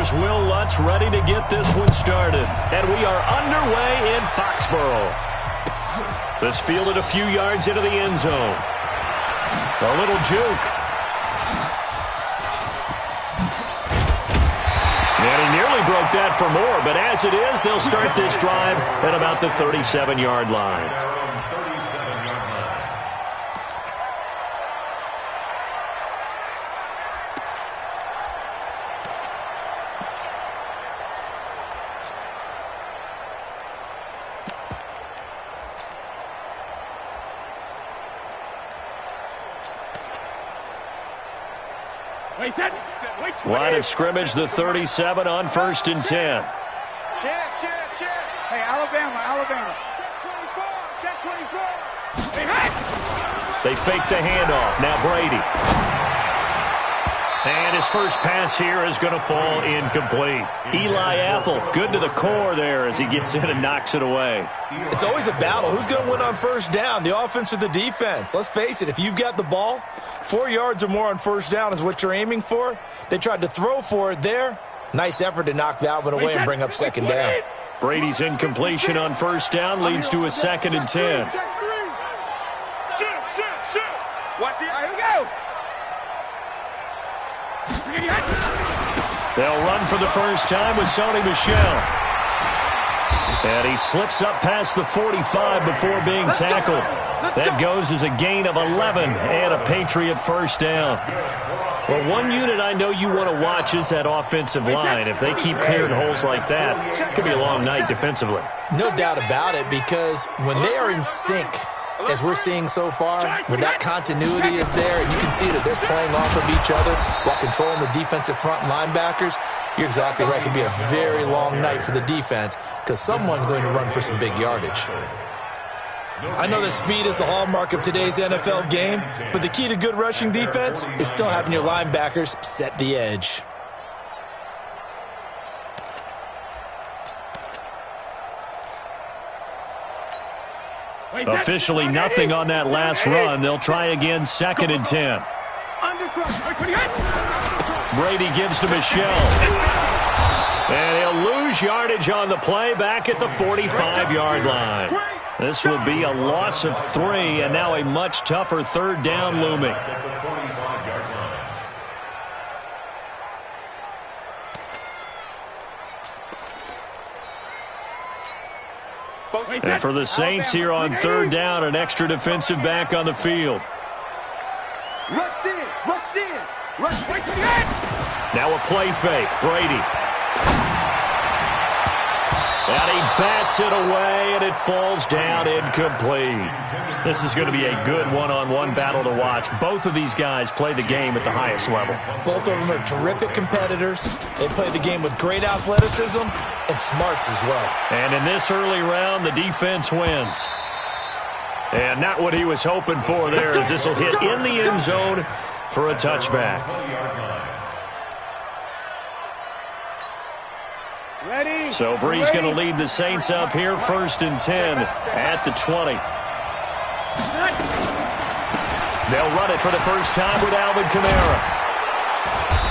here's Will Lutz ready to get this one started. And we are underway in Foxborough. This fielded a few yards into the end zone. A little juke. And he nearly broke that for more, but as it is, they'll start this drive at about the 37-yard line. Line of scrimmage, the 37 on 1st and 10. Hey, Alabama. Check 24. They fake the handoff. Now Brady. And his first pass here is going to fall incomplete. Eli Apple, good to the core there as he gets in and knocks it away. It's always a battle. Who's going to win on 1st down, the offense or the defense? Let's face it, if you've got the ball, 4 yards or more on 1st down is what you're aiming for. They tried to throw for it there. Nice effort to knock that one away and bring up 2nd down. Brady's incompletion on 1st down leads to a 2nd and 10. Watch the here we go. They'll run for the first time with Sony Michel. And he slips up past the 45 before being tackled. That goes as a gain of 11 and a Patriot 1st down. Well, one unit I know you want to watch is that offensive line. If they keep clearing holes like that, it could be a long night defensively. No doubt about it, because when they are in sync, as we're seeing so far, when that continuity is there, and you can see that they're playing off of each other while controlling the defensive front linebackers, you're exactly right. It could be a very long night for the defense because someone's going to run for some big yardage. I know that speed is the hallmark of today's NFL game, but the key to good rushing defense is still having your linebackers set the edge. Officially nothing on that last run. They'll try again, 2nd and 10. Brady gives to Michel. And he'll lose yardage on the play back at the 45-yard line. This will be a loss of 3, and now a much tougher 3rd down looming. And for the Saints here on 3rd down, an extra defensive back on the field. Rush in. Now a play fake. Brady. And he bats it away, and it falls down incomplete. This is going to be a good one-on-one battle to watch. Both of these guys play the game at the highest level. Both of them are terrific competitors. They play the game with great athleticism and smarts as well. And in this early round, the defense wins. And not what he was hoping for there, as this will hit in the end zone for a touchback. So Bree's going to lead the Saints up here, 1st and 10 at the 20. They'll run it for the first time with Alvin Kamara.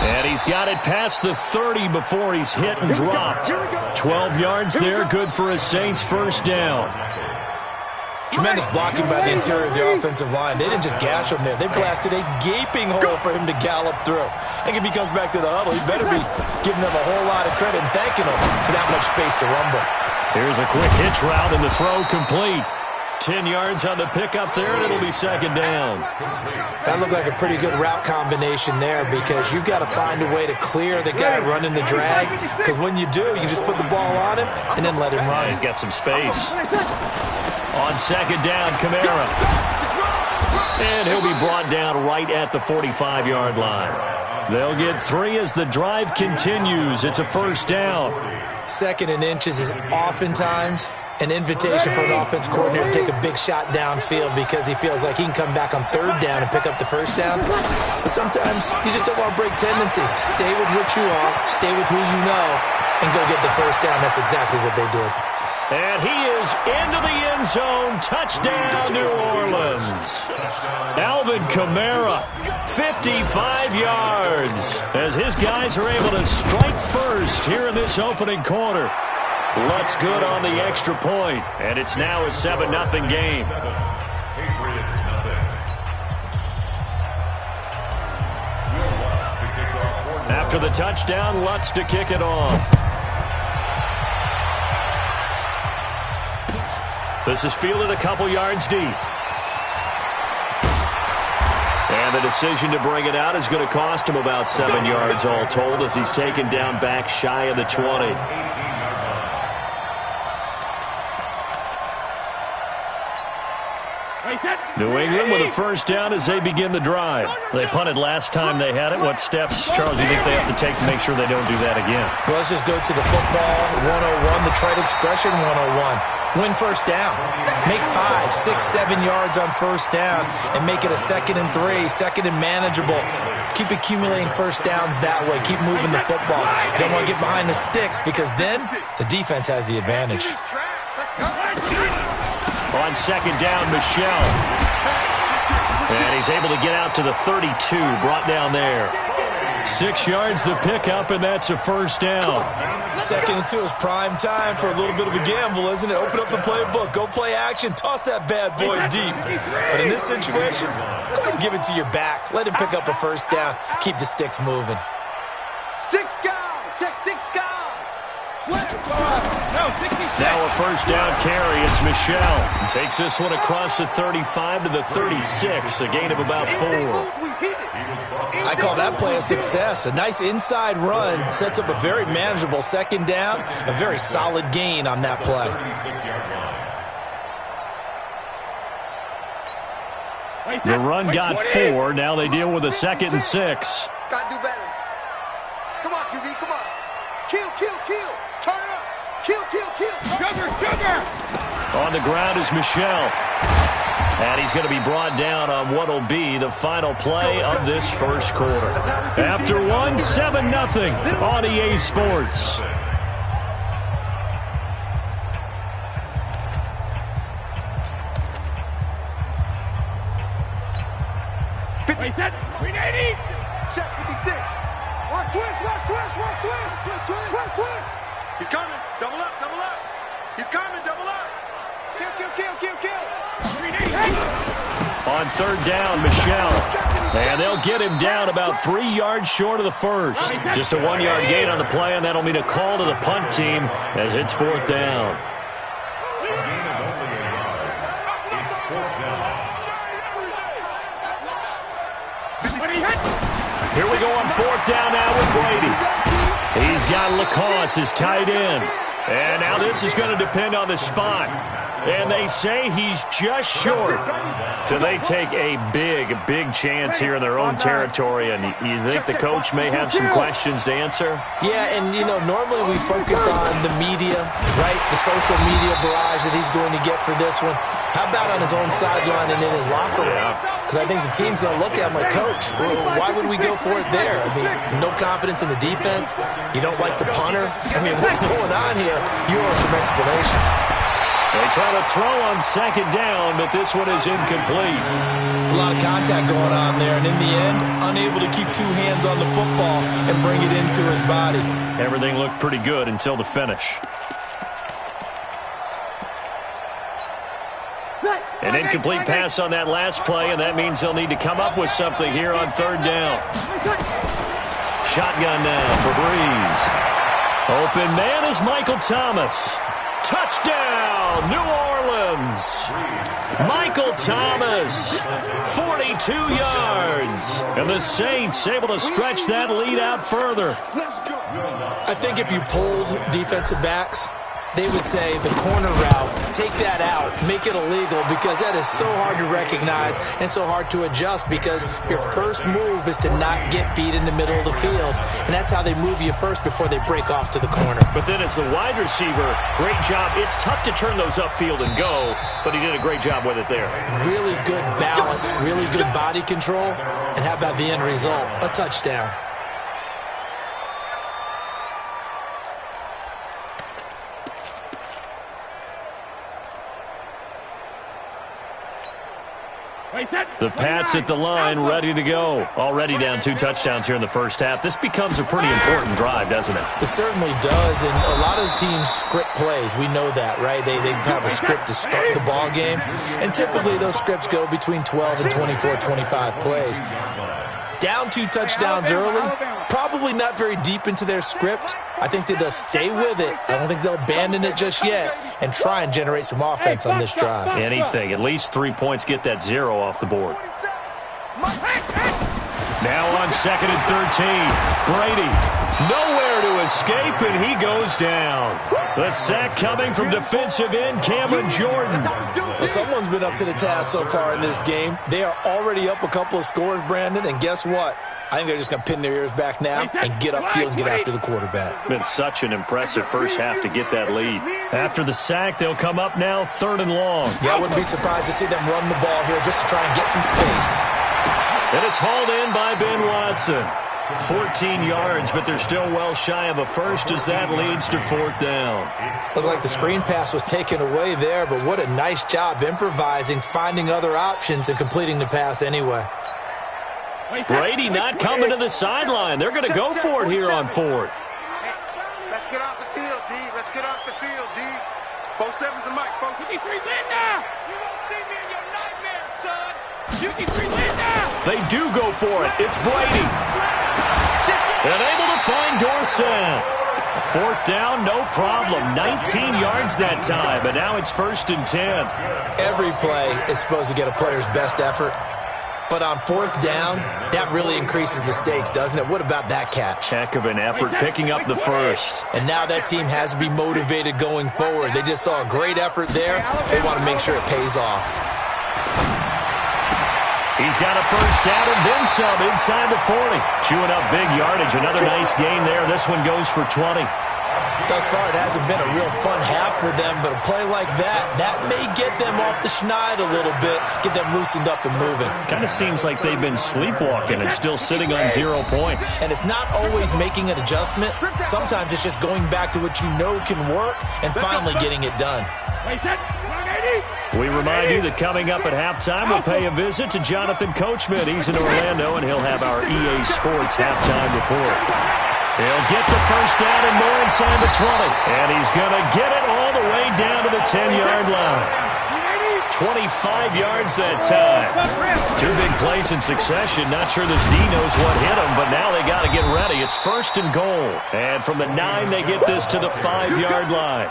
And he's got it past the 30 before he's hit and dropped. 12 yards there, good for a Saints 1st down. Tremendous blocking by the interior of the offensive line. They didn't just gash him there. They blasted a gaping hole for him to gallop through. I think if he comes back to the huddle, he better be giving them a whole lot of credit and thanking them for that much space to rumble. Here's a quick hitch route, and the throw complete. 10 yards on the pickup there, and it'll be 2nd down. That looked like a pretty good route combination there, because you've got to find a way to clear the guy running the drag, because when you do, you just put the ball on him and then let him run. He's got some space. On 2nd down, Kamara. And he'll be brought down right at the 45-yard line. They'll get 3 as the drive continues. It's a 1st down. 2nd and inches is oftentimes an invitation for an offense coordinator to take a big shot downfield because he feels like he can come back on 3rd down and pick up the 1st down. But sometimes you just don't want to break tendency. Stay with what you are, stay with who you know, and go get the 1st down. That's exactly what they did. And he is into the end zone. Touchdown, New Orleans. Alvin Kamara, 55 yards, as his guys are able to strike first here in this opening quarter. Lutz good on the extra point, and it's now a 7-0 game. After the touchdown, Lutz to kick it off. This is fielded a couple yards deep. And the decision to bring it out is going to cost him about 7 yards all told, as he's taken down back shy of the 20. New England with a first down as they begin the drive. They punted last time they had it. What steps, Charles, do you think they have to take to make sure they don't do that again? Well, let's just go to the football 101, the trade expression 101. Win first down. Make 5, 6, 7 yards on first down and make it a 2nd and 3, 2nd and manageable. Keep accumulating first downs that way. Keep moving the football. You don't want to get behind the sticks because then the defense has the advantage. On second down, Michel. And he's able to get out to the 32, brought down there. 6 yards the pickup, and that's a first down. 2nd and 2 is prime time for a little bit of a gamble, isn't it? Open up the playbook, go play action, toss that bad boy deep. But in this situation, go ahead and give it to your back. Let him pick up a first down. Keep the sticks moving. 6 guys. Check 6 guys. Now a first down carry. It's Michel. Takes this one across the 35 to the 36, a gain of about 4. I call that play a success. A nice inside run sets up a very manageable second down, a very solid gain on that play. The run got 4. Now they deal with a 2nd and 6. Got to do better. Come on, QB, come on. Kill. Turn it up. Kill. Sugar. On the ground is Michel. And he's going to be brought down on what will be the final play of this first quarter. After one, 7-0 on EA Sports. Check 56. Watch twist. He's coming. Double up. He's coming. Double up. Kill. On third down, Michel. And they'll get him down about 3 yards short of the first. Just a 1-yard gain on the play, and that'll mean a call to the punt team as it's 4th down. Here we go on 4th down now with Brady. He's got Lacoste, his tight end. And now this is going to depend on the spot. And they say he's just short. So they take a big chance here in their own territory. And you think the coach may have some questions to answer? Yeah, and, normally we focus on the media, right? The social media barrage that he's going to get for this one. How about on his own sideline and in his locker room? Because I think the team's going to look at him like, Coach, why would we go for it there? I mean, no confidence in the defense. You don't like the punter. I mean, what's going on here? You owe some explanations. They try to throw on second down, but this one is incomplete. It's a lot of contact going on there, and in the end, unable to keep 2 hands on the football and bring it into his body. Everything looked pretty good until the finish. An incomplete pass on that last play, and that means they'll need to come up with something here on third down. Shotgun now for Breeze. Open man is Michael Thomas. Touchdown, New Orleans. Michael Thomas, 42 yards. And the Saints able to stretch that lead out further. I think if you polled defensive backs, they would say the corner route, take that out, make it illegal, because that is so hard to recognize and so hard to adjust, because your first move is to not get beat in the middle of the field. And that's how they move you first before they break off to the corner. But then as the wide receiver, great job. It's tough to turn those upfield and go, but he did a great job with it there. Really good balance, really good body control. And how about the end result? A touchdown. The Pats at the line, ready to go. Already down 2 touchdowns here in the first half. This becomes a pretty important drive, doesn't it? It certainly does, and a lot of teams script plays. We know that, right? They have a script to start the ball game, and typically those scripts go between 12 and 24, 25 plays. Down 2 touchdowns early, probably not very deep into their script. I think that they'll stay with it. I don't think they'll abandon it just yet and try and generate some offense on this drive. Anything. At least 3 points get that 0 off the board. Now on 2nd and 13. Brady nowhere to escape, and he goes down. The sack coming from defensive end Cameron Jordan. Well, someone's been up to the task so far in this game. They are already up a couple of scores, Brandon, and guess what? I think they're just going to pin their ears back now and get upfield and get after the quarterback. Been such an impressive first half to get that lead. After the sack, they'll come up now 3rd and long. Yeah, I wouldn't be surprised to see them run the ball here just to try and get some space. And it's hauled in by Ben Watson. 14 yards, but they're still well shy of a first as that leads to 4th down. Looked like the screen pass was taken away there, but what a nice job improvising, finding other options, and completing the pass anyway. Brady not coming to the sideline. They're going to go for it here on 4th. Let's get off the field, D. Let's get off the field, D. 4-7's the mic, 4-53 win now. You won't see me in your nightmares, son. 53 win now. They do go for it. It's Brady. And able to find Dorsett. 4th down, no problem. 19 yards that time, but now it's 1st and 10. Every play is supposed to get a player's best effort. But on 4th down, that really increases the stakes, doesn't it? What about that catch? Heck of an effort picking up the first. And now that team has to be motivated going forward. They just saw a great effort there. They want to make sure it pays off. He's got a first down and then some inside the 40. Chewing up big yardage. Another nice gain there. This one goes for 20. Thus far, it hasn't been a real fun half for them, but a play like that may get them off the schneid a little bit, get them loosened up and moving. Kind of seems like they've been sleepwalking and still sitting on 0 points. And it's not always making an adjustment. Sometimes it's just going back to what you know can work and finally getting it done. We remind you that coming up at halftime, we'll pay a visit to Jonathan Coachman. He's in Orlando, and he'll have our EA Sports halftime report. He'll get the first down and more inside the 20. And he's going to get it all the way down to the 10-yard line. 25 yards that time. 2 big plays in succession. Not sure this D knows what hit him, but now they got to get ready. It's 1st and goal. And from the 9, they get this to the 5-yard line.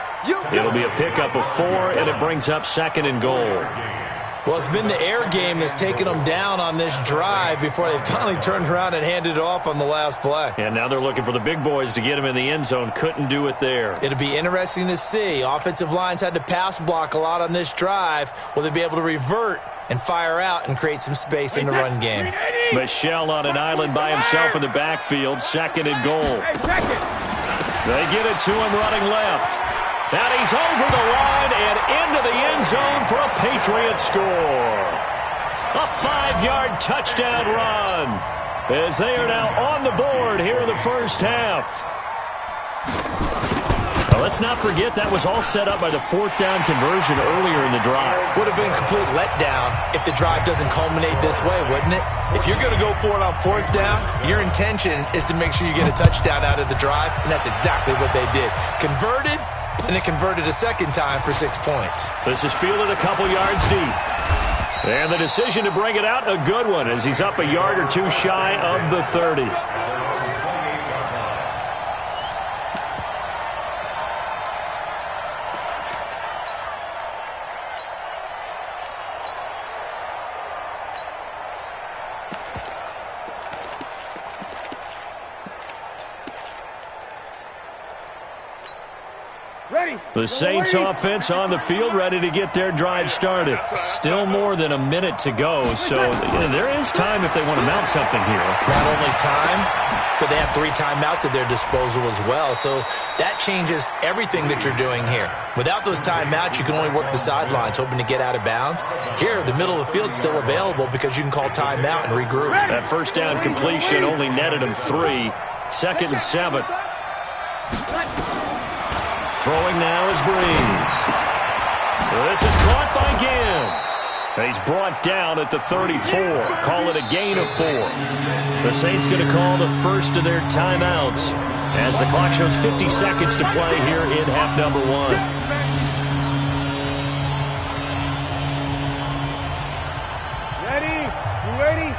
It'll be a pickup of 4, and it brings up 2nd and goal. Well, it's been the air game that's taken them down on this drive before they finally turned around and handed it off on the last play. And now they're looking for the big boys to get him in the end zone. Couldn't do it there. It'll be interesting to see. Offensive lines had to pass block a lot on this drive. Will they be able to revert and fire out and create some space in the run game? Michelle on an island by himself in the backfield. 2nd and goal. They get it to him running left. And he's over the line and into the end zone for a Patriot score. A 5-yard touchdown run as they are now on the board here in the first half. Now, let's not forget that was all set up by the 4th down conversion earlier in the drive. Would have been a complete letdown if the drive doesn't culminate this way, wouldn't it? If you're going to go for it on 4th down, your intention is to make sure you get a touchdown out of the drive, and that's exactly what they did. Converted. And it converted a second time for 6 points. This is fielded a couple yards deep. And the decision to bring it out, a good one, as he's up a yard or 2 shy of the 30. The Saints offense on the field, ready to get their drive started. Still more than a minute to go, so there is time if they want to mount something here. Not only time, but they have 3 timeouts at their disposal as well, so that changes everything that you're doing here. Without those timeouts, you can only work the sidelines, hoping to get out of bounds. Here, the middle of the field is still available because you can call timeout and regroup. That first down completion only netted him 3. 2nd and 7. Throwing now is Breeze. This is caught by Ginn. And he's brought down at the 34. Call it a gain of 4. The Saints going to call the first of their timeouts as the clock shows 50 seconds to play here in half number 1. Ready? You ready?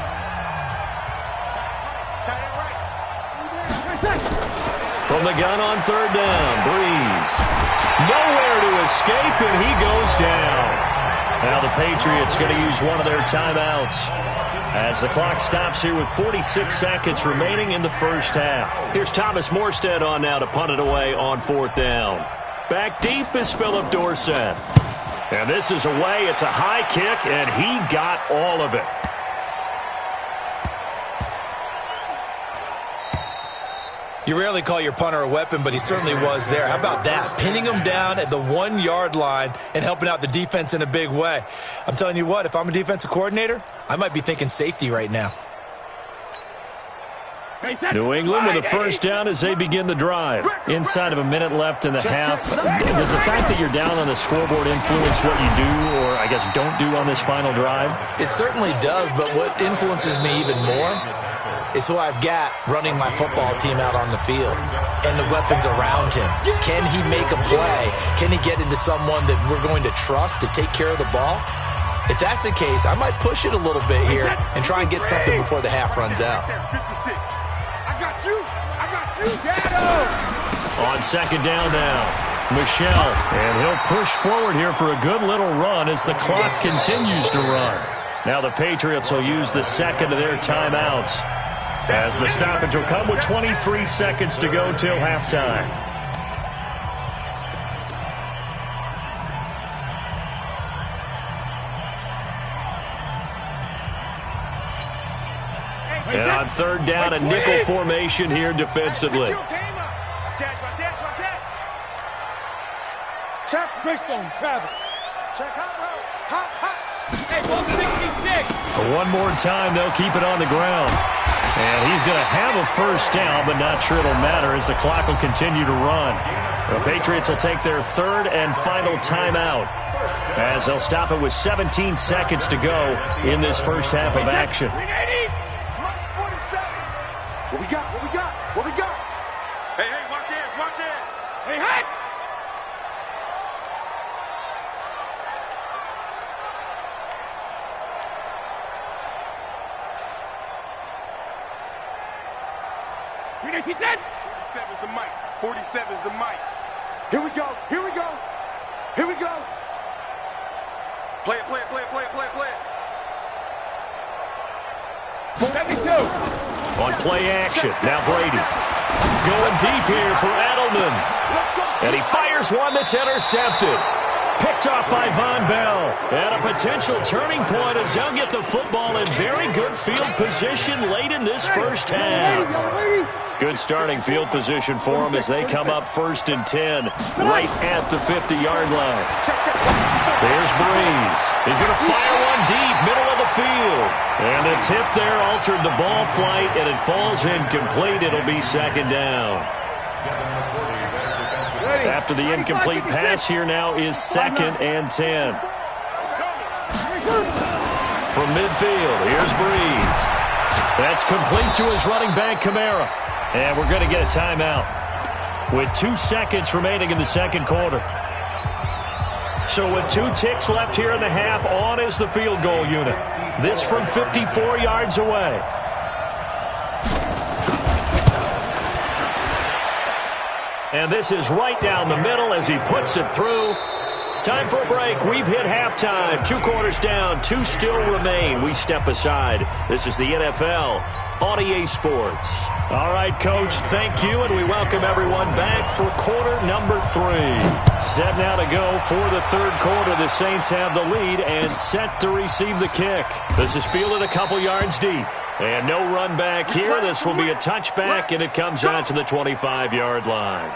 From the gun on third down, Breeze. Nowhere to escape, and he goes down. Now the Patriots going to use one of their timeouts as the clock stops here with 46 seconds remaining in the first half. Here's Thomas Morstead on now to punt it away on fourth down. Back deep is Philip Dorsett. And this is away. It's a high kick, and he got all of it. You rarely call your punter a weapon, but he certainly was there. How about that? Pinning him down at the 1-yard line and helping out the defense in a big way. I'm telling you what, if I'm a defensive coordinator, I might be thinking safety right now. New England with a first down as they begin the drive. Inside of a minute left in the half. Does the fact that you're down on the scoreboard influence what you do, or I guess don't do on this final drive? It certainly does, but what influences me even more is who I've got running my football team out on the field and the weapons around him. Can he make a play? Can he get into someone that we're going to trust to take care of the ball? If that's the case, I might push it a little bit here and try and get something before the half runs out. I got you. I got you. Shadow. On second down now, Michel. And he'll push forward here for a good little run as the clock continues to run. Now the Patriots will use the second of their timeouts, as the stoppage will come with 23 seconds to go till halftime. And on third down, a nickel formation here defensively. Check Bristol, Travis. Check hot. Hey, one more time, they'll keep it on the ground. And he's going to have a first down, but not sure it'll matter as the clock will continue to run. The Patriots will take their third and final timeout as they'll stop it with 17 seconds to go in this first half of action. What we got? Hey, watch it. Hey, hot. He did. 47's the mic. 47's the mic. Here we go. Play it. 72. On play action, now Brady. Going deep here for Edelman. And he fires one that's intercepted. Picked off by Von Bell. And a potential turning point as they'll get the football in very good field position late in this first half. Good starting field position for them as they come up 1st and 10 right at the 50-yard line. There's Breeze. He's going to fire one deep, middle of the field. And the tip there altered the ball flight, and it falls incomplete. It'll be second down. After the incomplete pass, here now is 2nd and 10. From midfield, here's Breeze. That's complete to his running back, Kamara. And we're going to get a timeout with 2 seconds remaining in the second quarter. So with 2 ticks left here in the half, on is the field goal unit. This from 54 yards away. And this is right down the middle as he puts it through. Time for a break. We've hit halftime. 2 quarters down, 2 still remain. We step aside. This is the NFL on EA Sports. All right, Coach, thank you, and we welcome everyone back for quarter number 3. Set now to go for the third quarter. The Saints have the lead and set to receive the kick. This is fielded a couple yards deep. And no run back here. This will be a touchback, and it comes out to the 25-yard line.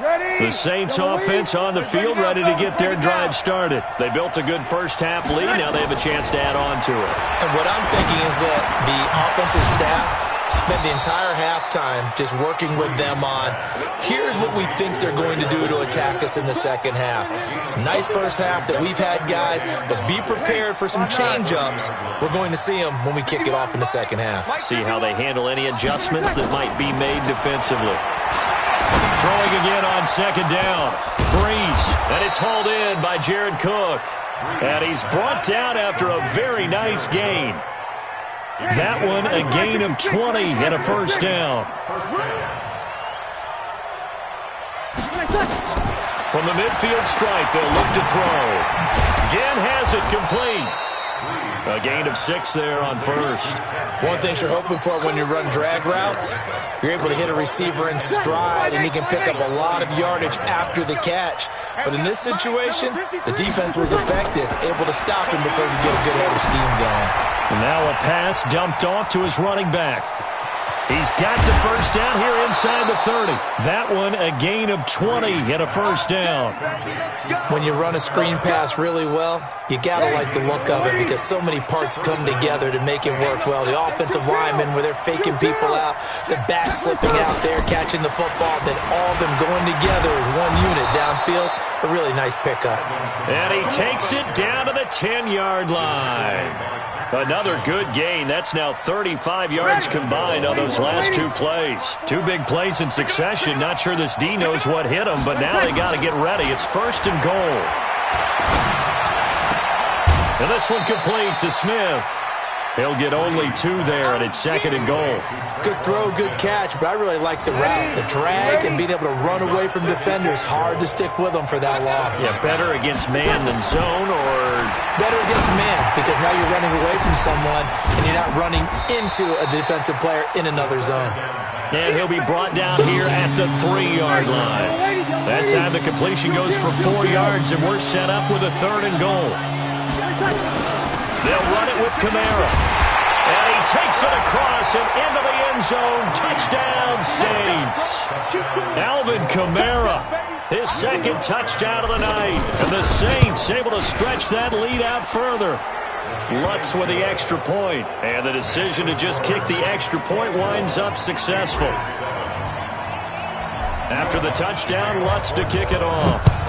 The Saints offense on the field, ready to get their drive started. They built a good first-half lead. Now they have a chance to add on to it. And what I'm thinking is that the offensive staff spent the entire halftime just working with them on, here's what we think they're going to do to attack us in the second half. Nice first half that we've had, guys, but be prepared for some change-ups. We're going to see them when we kick it off in the second half. See how they handle any adjustments that might be made defensively. Throwing again on second down. Breeze, and it's hauled in by Jared Cook. And he's brought down after a very nice gain. That one a gain of 20 and a first down. From the midfield stripe, they'll look to throw. Again has it complete. A gain of 6 there on first. One thing you're hoping for when you run drag routes, you're able to hit a receiver in stride, and he can pick up a lot of yardage after the catch. But in this situation, the defense was effective, able to stop him before he get a good head of steam going. And now a pass dumped off to his running back. He's got the first down here inside the 30. That one a gain of 20 and a first down. When you run a screen pass really well, you got to like the look of it because so many parts come together to make it work well. The offensive linemen, where they're faking people out, the back slipping out there, catching the football, then all of them going together as one unit downfield. A really nice pickup. And he takes it down to the 10-yard line. Another good gain. That's now 35 yards combined on those last 2 plays. 2 big plays in succession. Not sure this D knows what hit him, but now they got to get ready. It's first and goal. And this one complete to Smith. He'll get only 2 there, and it's second and goal. Good throw, good catch, but I really like the route. The drag and being able to run away from defenders, hard to stick with them for that long. Yeah, better against man than zone, or better against man, because now you're running away from someone, and you're not running into a defensive player in another zone. And he'll be brought down here at the 3-yard line. That time the completion goes for 4 yards, and we're set up with a third and goal. They'll run it with Kamara. And he takes it across and into the end zone. Touchdown, Saints. Alvin Kamara, his second touchdown of the night. And the Saints able to stretch that lead out further. Lutz with the extra point. And the decision to just kick the extra point winds up successful. After the touchdown, Lutz to kick it off.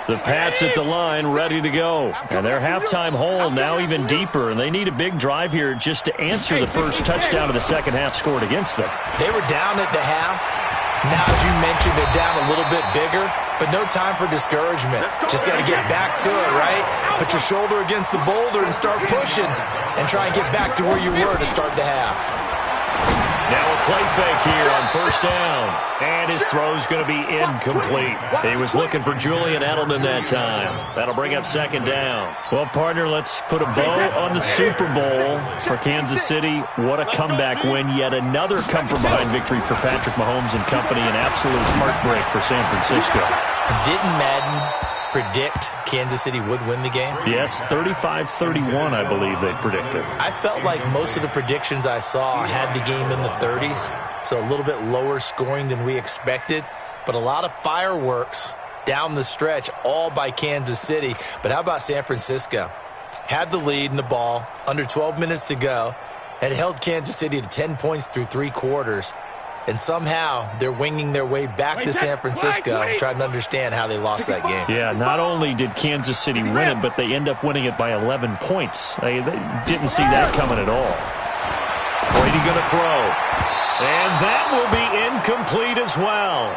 The Pats at the line, ready to go. And their halftime hole now even deeper, and they need a big drive here just to answer the first touchdown of the second half scored against them. They were down at the half. Now, as you mentioned, they're down a little bit bigger, but no time for discouragement. Just got to get back to it, right? Put your shoulder against the boulder and start pushing and try and get back to where you were to start the half. Now a play fake here on first down. And his throw's going to be incomplete. He was looking for Julian Edelman that time. That'll bring up second down. Well, partner, let's put a bow on the Super Bowl for Kansas City. What a comeback win. Yet another come-from-behind victory for Patrick Mahomes and company. An absolute heartbreak for San Francisco. Didn't Madden predict Kansas City would win the game? Yes, 35-31, I believe they predicted. I felt like most of the predictions I saw had the game in the 30s, so a little bit lower scoring than we expected, but a lot of fireworks down the stretch, all by Kansas City. But how about San Francisco? Had the lead in the ball, under 12 minutes to go, and held Kansas City to 10 points through 3 quarters. And somehow they're winging their way back to San Francisco, trying to understand how they lost that game. Yeah, not only did Kansas City win it, but they end up winning it by 11 points. They didn't see that coming at all. Brady going to throw. And that will be incomplete as well.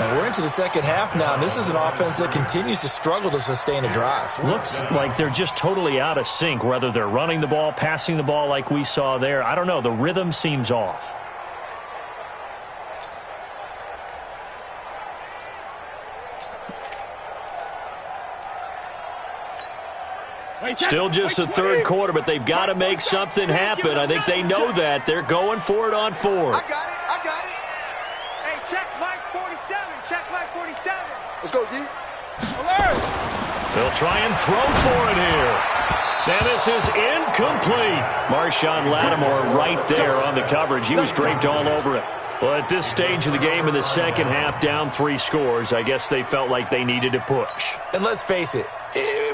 And we're into the second half now, and this is an offense that continues to struggle to sustain a drive. Looks like they're just totally out of sync, whether they're running the ball, passing the ball like we saw there. I don't know. The rhythm seems off. Still just the third quarter, but they've got to make something happen. I think they know that. They're going for it on fourth. I got it. Hey, check Mike 47. Check Mike 47. Let's go, D. Alert! They'll try and throw for it here. And this is incomplete. Marshawn Lattimore right there on the coverage. He was draped all over it. Well, at this stage of the game in the second half, down 3 scores, I guess they felt like they needed to push. And let's face it,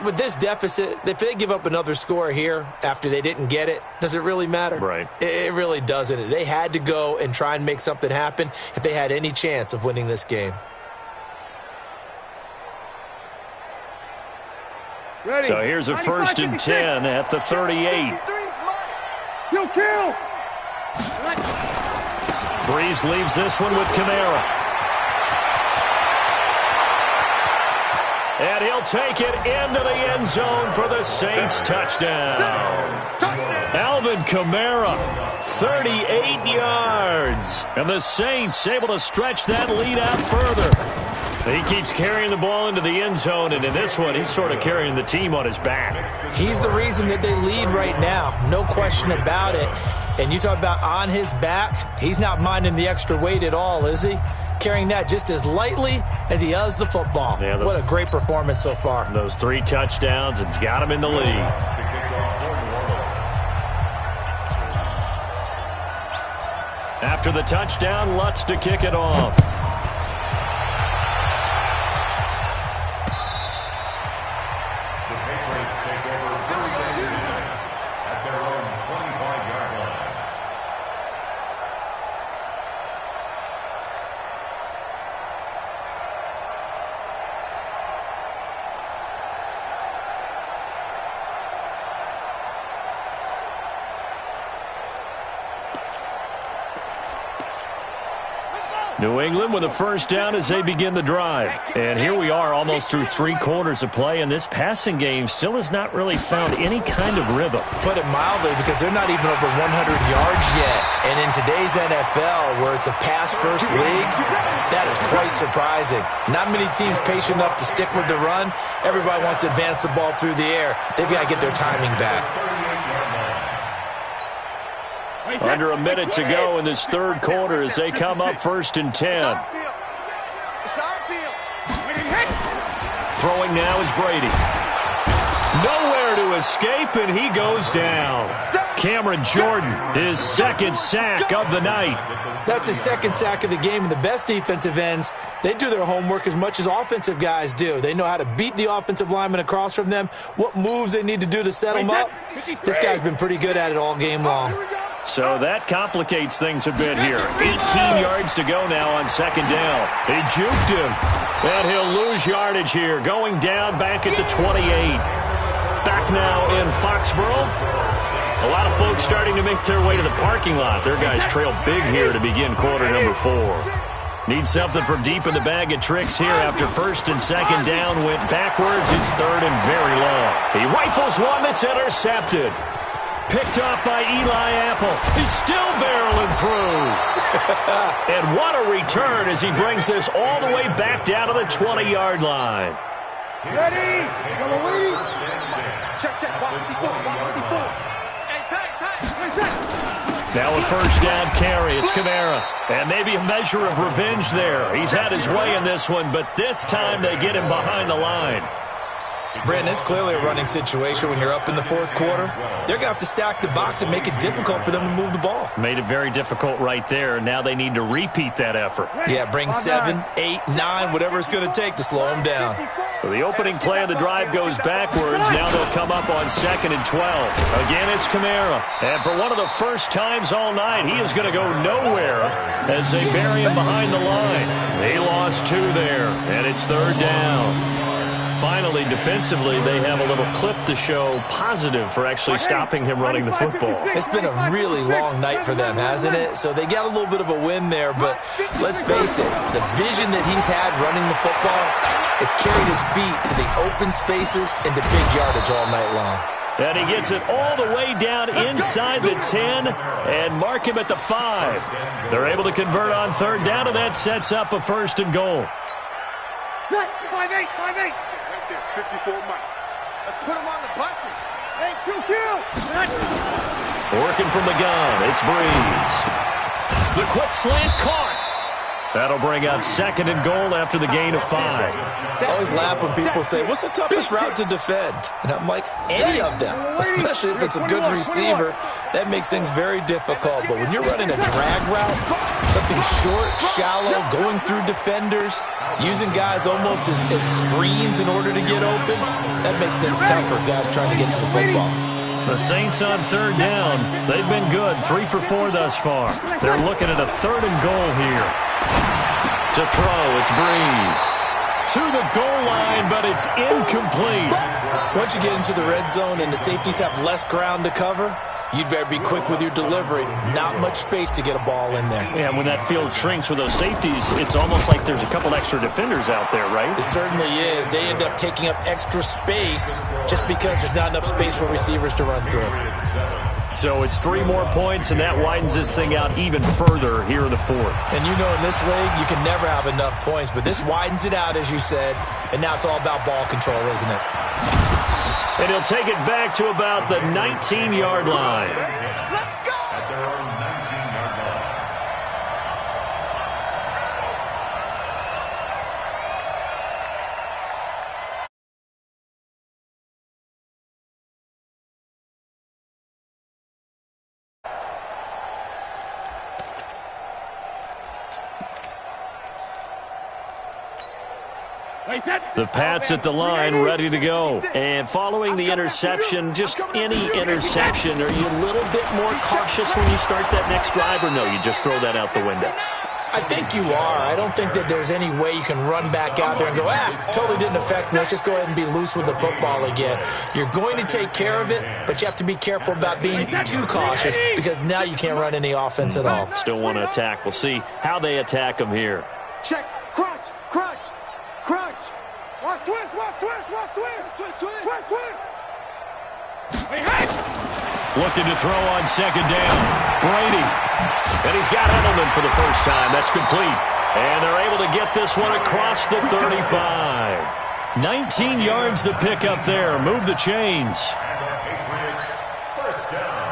with this deficit, if they give up another score here after they didn't get it, does it really matter? Right. It really doesn't. They had to go and try and make something happen if they had any chance of winning this game. Ready. So here's a 1st and 10 at the 38. Kill. Breeze leaves this one with Kamara. And he'll take it into the end zone for the Saints touchdown. Alvin Kamara, 38 yards. And the Saints able to stretch that lead out further. He keeps carrying the ball into the end zone, and in this one, he's sort of carrying the team on his back. He's the reason that they lead right now, no question about it. And you talk about on his back, he's not minding the extra weight at all, is he? Carrying that just as lightly as he does the football. Yeah, what a great performance so far. Those 3 touchdowns, it's got him in the lead. After the touchdown, Lutz to kick it off. New England with a 1st down as they begin the drive. And here we are almost through 3 quarters of play, and this passing game still has not really found any kind of rhythm. Put it mildly, because they're not even over 100 yards yet. And in today's NFL, where it's a pass-first league, that is quite surprising. Not many teams patient enough to stick with the run. Everybody wants to advance the ball through the air. They've got to get their timing back. Under a minute to go in this 3rd quarter as they come up 1st and 10. Throwing now is Brady. Nowhere to escape, and he goes down. Cameron Jordan, his 2nd sack of the night. That's his 2nd sack of the game, and the best defensive ends, they do their homework as much as offensive guys do. They know how to beat the offensive lineman across from them, what moves they need to do to set them up. This guy's been pretty good at it all game long. So that complicates things a bit here. 18 yards to go now on 2nd down. He juked him. And he'll lose yardage here, going down back at the 28. Back now in Foxborough. A lot of folks starting to make their way to the parking lot. Their guys trail big here to begin quarter number 4. Need something from deep in the bag of tricks here after 1st and 2nd down went backwards. It's 3rd and very long. He rifles one that's intercepted. Picked off by Eli Apple. He's still barreling through. And what a return as he brings this all the way back down to the 20-yard line. Ready? Check. 154. Now a 1st down carry. It's Kamara. And maybe a measure of revenge there. He's had his way in this one, but this time they get him behind the line. Brandon, it's clearly a running situation when you're up in the 4th quarter. They're going to have to stack the box and make it difficult for them to move the ball. Made it very difficult right there. Now they need to repeat that effort. Yeah, bring 7, 8, 9, whatever it's going to take to slow them down. So the opening play of the drive goes backwards. Now they'll come up on 2nd and 12. Again, it's Kamara. And for one of the first times all night, he is going to go nowhere as they bury him behind the line. They lost 2 there, and it's 3rd down. Finally, defensively, they have a little clip to show positive for actually stopping him running the football. It's been a really long night for them, hasn't it? So they got a little bit of a win there, but let's face it, the vision that he's had running the football has carried his feet to the open spaces and to big yardage all night long. And he gets it all the way down inside the 10 and mark him at the 5. They're able to convert on 3rd down, and that sets up a 1st and goal. 5-8. 54 Mike. Let's put them on the buses. Hey, kill. Working from the gun, it's Breeze. The quick slant caught. That'll bring up 2nd and goal after the gain of 5. I always laugh when people say, what's the toughest route to defend? And I'm like, any of them, especially if it's a good receiver. That makes things very difficult. But when you're running a drag route, something short, shallow, going through defenders, using guys almost as screens in order to get open, that makes things tougher, guys trying to get to the football. The Saints on 3rd down. They've been good, 3 for 4 thus far. They're looking at a 3rd and goal here. To throw, it's Breeze. To the goal line, but it's incomplete. Once you get into the red zone and the safeties have less ground to cover, you'd better be quick with your delivery. Not much space to get a ball in there. Yeah, when that field shrinks with those safeties, it's almost like there's a couple extra defenders out there, right? It certainly is. They end up taking up extra space just because there's not enough space for receivers to run through. So it's 3 more points, and that widens this thing out even further here in the 4th. And you know in this league, you can never have enough points, but this widens it out, as you said, and now it's all about ball control, isn't it? And he'll take it back to about the 19-yard line. Let's go! At their own 19-yard line. The Pats at the line, ready to go. And following the interception, just any interception, are you a little bit more cautious when you start that next drive, or no, you just throw that out the window? I think you are. I don't think that there's any way you can run back out there and go, totally didn't affect me. Let's just go ahead and be loose with the football again. You're going to take care of it, but you have to be careful about being too cautious because now you can't run any offense at all. Still want to attack. We'll see how they attack them here. Check. Crunch. Watch twist. Hey. Looking to throw on 2nd down. Brady. And he's got Edelman for the first time. That's complete. And they're able to get this one across the 35. 19 yards to pick up there. Move the chains.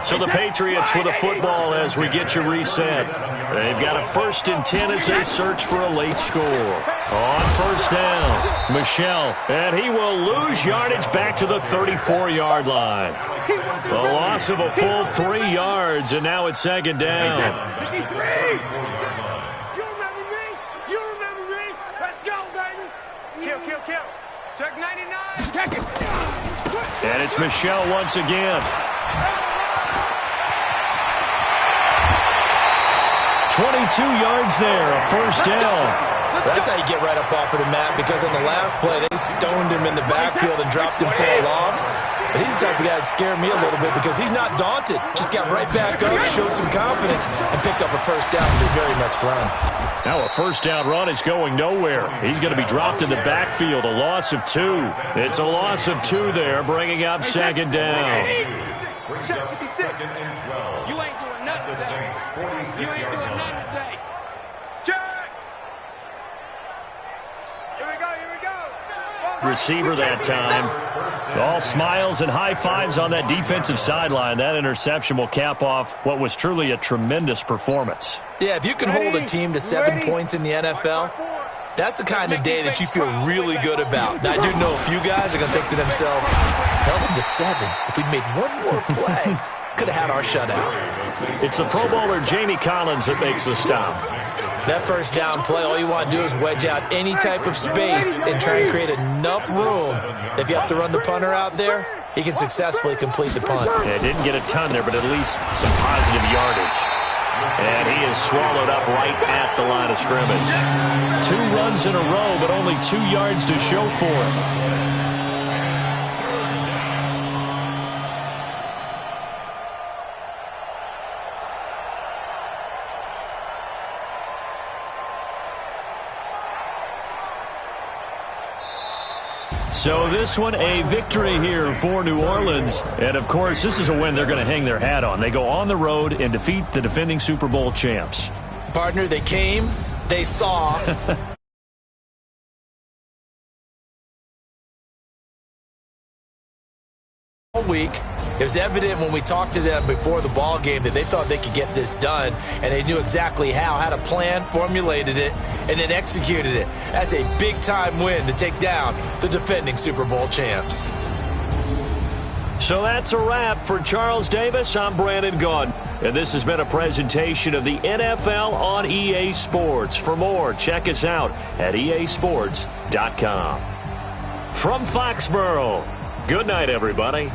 So the Patriots with a football as we get you reset. They've got a 1st and 10 as they search for a late score. On 1st down, Michel, and he will lose yardage back to the 34-yard line. The loss of a full 3 yards, and now it's 2nd down. You remember me? Let's go, baby. Kill. Check 99. Check it. And it's Michel once again. 22 yards there, a 1st down. That's how you get right up off of the mat because on the last play, they stoned him in the backfield and dropped him for a loss. But he's the type of guy that scared me a little bit because he's not daunted. Just got right back up, showed some confidence, and picked up a 1st down with his very next run. Now a 1st down run is going nowhere. He's going to be dropped in the backfield, a loss of 2. It's a loss of 2 there, bringing up 2nd down. Brings up 2nd and 12. You ain't doing nothing The today. Saints' You ain't 46-yard doing line. nothing today. Check. Here we go. Receiver that time. All smiles and high fives on that defensive sideline. That interception will cap off what was truly a tremendous performance. Yeah, if you can hold a team to 7 points in the NFL, that's the kind of day that you feel really good about. Now, I do know a few guys are going to think to themselves, held them to 7. If we'd made one more play, could have had our shutout. It's the Pro Bowler Jamie Collins that makes the stop. That 1st down play, all you want to do is wedge out any type of space and try and create enough room. If you have to run the punter out there, he can successfully complete the punt. Yeah, didn't get a ton there, but at least some positive yardage. And he is swallowed up right at the line of scrimmage. 2 runs in a row, but only 2 yards to show for it. So this one, a victory here for New Orleans. And, of course, this is a win they're going to hang their hat on. They go on the road and defeat the defending Super Bowl champs. Partner, they came, they saw, all week. It was evident when we talked to them before the ball game that they thought they could get this done, and they knew exactly how, had a plan, formulated it, and then executed it. That's a big-time win to take down the defending Super Bowl champs. So that's a wrap for Charles Davis. I'm Brandon Gaudin, and this has been a presentation of the NFL on EA Sports. For more, check us out at easports.com. From Foxborough, good night, everybody.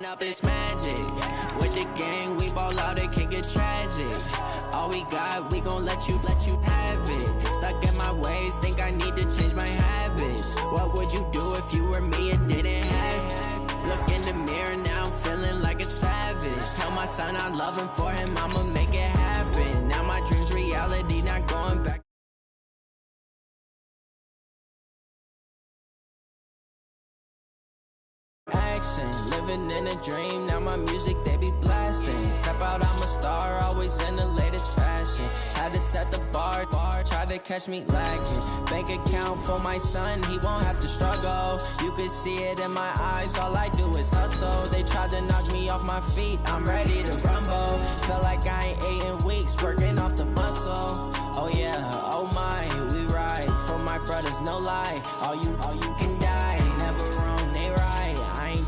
Up this magic with the gang, we ball out, it can get tragic. All we got, we gon' let you have it. Stuck in my ways, think I need to change my habits. What would you do if you were me and didn't have it? Look in the mirror now, I'm feeling like a savage. Tell my son I love him, for him I'ma make it happen. Now my dreams reality, not going back. Living in a dream, now my music they be blasting. Step out, I'm a star, always in the latest fashion. Had to set the bar, try to catch me lacking. Bank account for my son, he won't have to struggle. You can see it in my eyes, all I do is hustle. They tried to knock me off my feet, I'm ready to rumble. Feel like I ain't ate in weeks, working off the muscle. Oh yeah, oh my, we ride for my brothers, no lie. All you can die, never wrong, they right.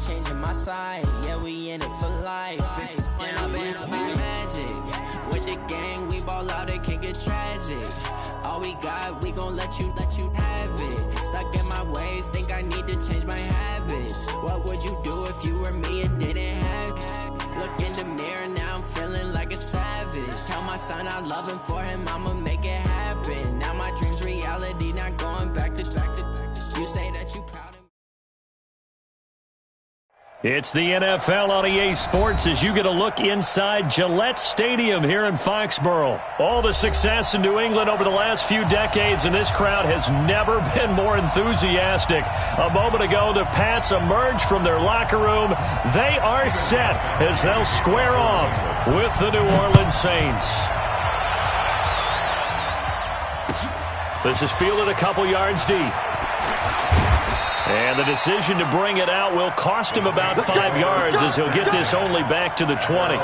Changing my side, yeah, we in it for life. When I've been up this magic with the gang, we ball out, it can get tragic. All we got, we gon' let you have it. Stuck in my ways, think I need to change my habits. What would you do if you were me and didn't have it? Look in the mirror now, I'm feeling like a savage. Tell my son I love him, for him I'ma make it happen. Now my dreams reality, not going back to. You say that you proud of me. It's the NFL on EA Sports as you get a look inside Gillette Stadium here in Foxborough. All the success in New England over the last few decades, and this crowd has never been more enthusiastic. A moment ago, the Pats emerged from their locker room. They are set as they'll square off with the New Orleans Saints. This is fielded a couple yards deep. And the decision to bring it out will cost him about 5 yards as he'll get this only back to the 20.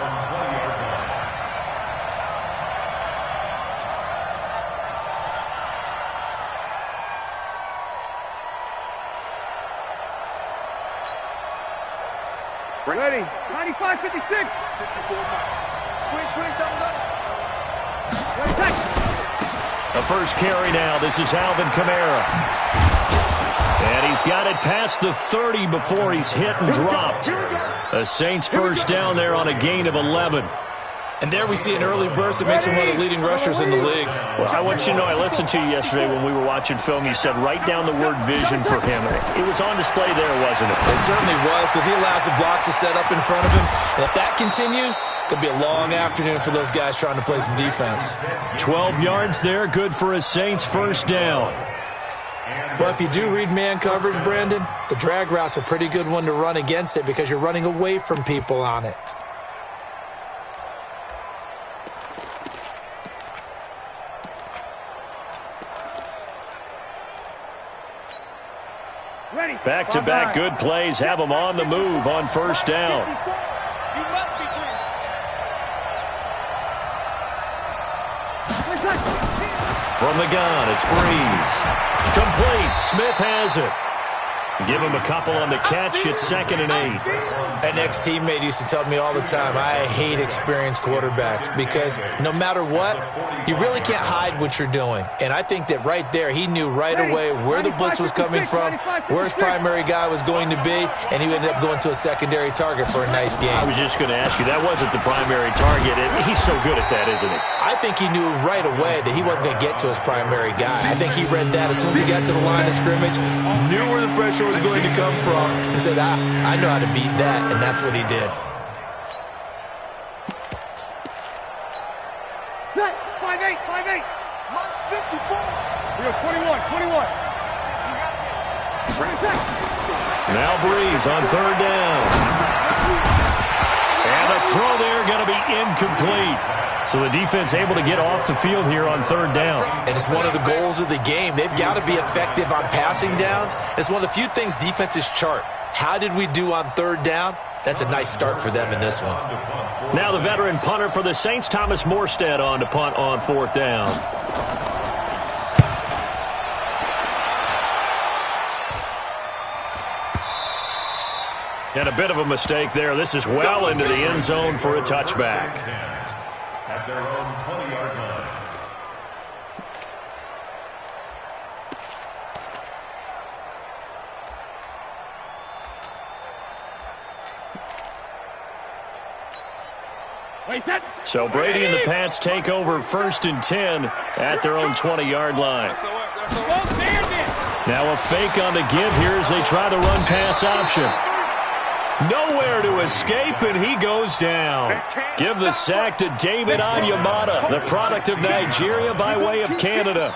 Ready. 95, 56. 54. Squeeze, double. The first carry now. This is Alvin Kamara. And he's got it past the 30 before he's hit and dropped. The Saints first down there on a gain of 11. And there we see an early burst that makes him one of the leading rushers in the league. Well, I want you to know, I listened to you yesterday when we were watching film. You said write down the word vision for him. It was on display there, wasn't it? It certainly was, because he allows the blocks to set up in front of him. And if that continues, it'll be a long afternoon for those guys trying to play some defense. 12 yards there, good for a Saints first down. Well, if you do read man coverage, Brandon, the drag route's a pretty good one to run against it because you're running away from people on it. Back-to-back good plays have them on the move on first down. From the gun, it's Breeze. Complete. Smith has it. Give him a couple on the catch. It's 2nd and 8. an ex-teammate used to tell me all the time, I hate experienced quarterbacks because no matter what, you really can't hide what you're doing. And I think that right there, he knew right away where the blitz was coming from, where his primary guy was going to be, and he ended up going to a secondary target for a nice game. I was just going to ask you, that wasn't the primary target. He's so good at that, isn't he? I think he knew right away that he wasn't going to get to his primary guy. I think he read that as soon as he got to the line of scrimmage, knew where the pressure was going to come from, and said, I know how to beat that, and that's what he did. 5-8, 5-8. 54. We have 21. Now Breeze on third down. And the throw there going to be incomplete. So the defense able to get off the field here on third down. And it's one of the goals of the game. They've got to be effective on passing downs. It's one of the few things defenses chart. How did we do on third down? That's a nice start for them in this one. Now the veteran punter for the Saints, Thomas Morstead, on to punt on fourth down. And a bit of a mistake there. This is well into the end zone for a touchback. At their own 20-yard line. So Brady and the Pats take over 1st and 10 at their own 20-yard line. Now a fake on the give here as they try the run-pass option. Nowhere to escape, and he goes down. Give the sack to David Onyemata, the product of Nigeria by way of Canada.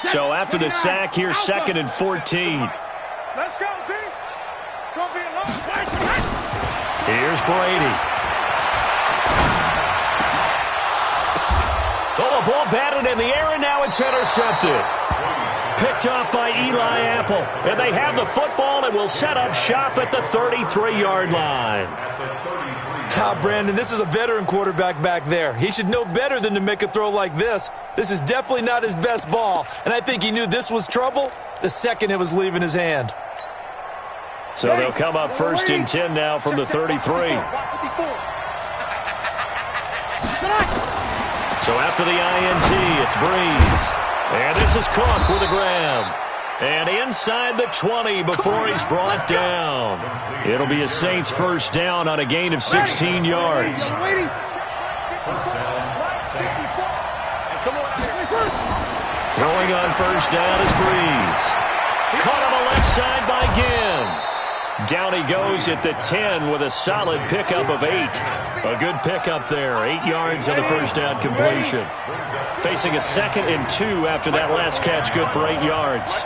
So after the sack, here's 2nd and 14. Let's go, D. It's going to be a long fight. Here's Brady. Oh, a ball batted in the air, and now it's intercepted. Picked off by Eli Apple. And they have the football and will set up shop at the 33-yard line. Brandon, this is a veteran quarterback back there. He should know better than to make a throw like this. This is definitely not his best ball, and I think he knew this was trouble the second it was leaving his hand. So they'll come up 1st and 10 now from the 33. So after the INT, it's Breeze. And this is Cook with a grab. And inside the 20 before he's brought down. It'll be a Saints first down on a gain of 16 yards. First down, Saints. Throwing on first down is Breeze. Caught on the left side by Ginn. Down he goes at the 10 with a solid pickup of 8. A good pickup there. 8 yards on the first down completion. Facing a 2nd and 2 after that last catch, good for 8 yards.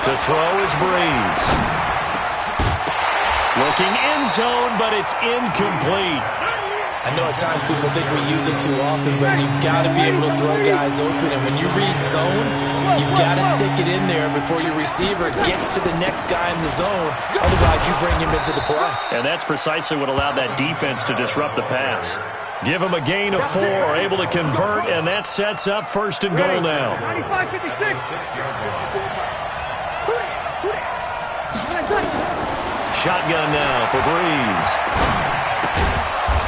To throw is Breeze. Looking end zone, but it's incomplete. I know at times people think we use it too often, but you've got to be able to throw guys open. And when you read zone, you've got to stick it in there before your receiver gets to the next guy in the zone. Otherwise, you bring him into the play. And that's precisely what allowed that defense to disrupt the pass. Give him a gain of 4, able to convert, and that sets up 1st and goal now. 95-56. Shotgun now for Breeze.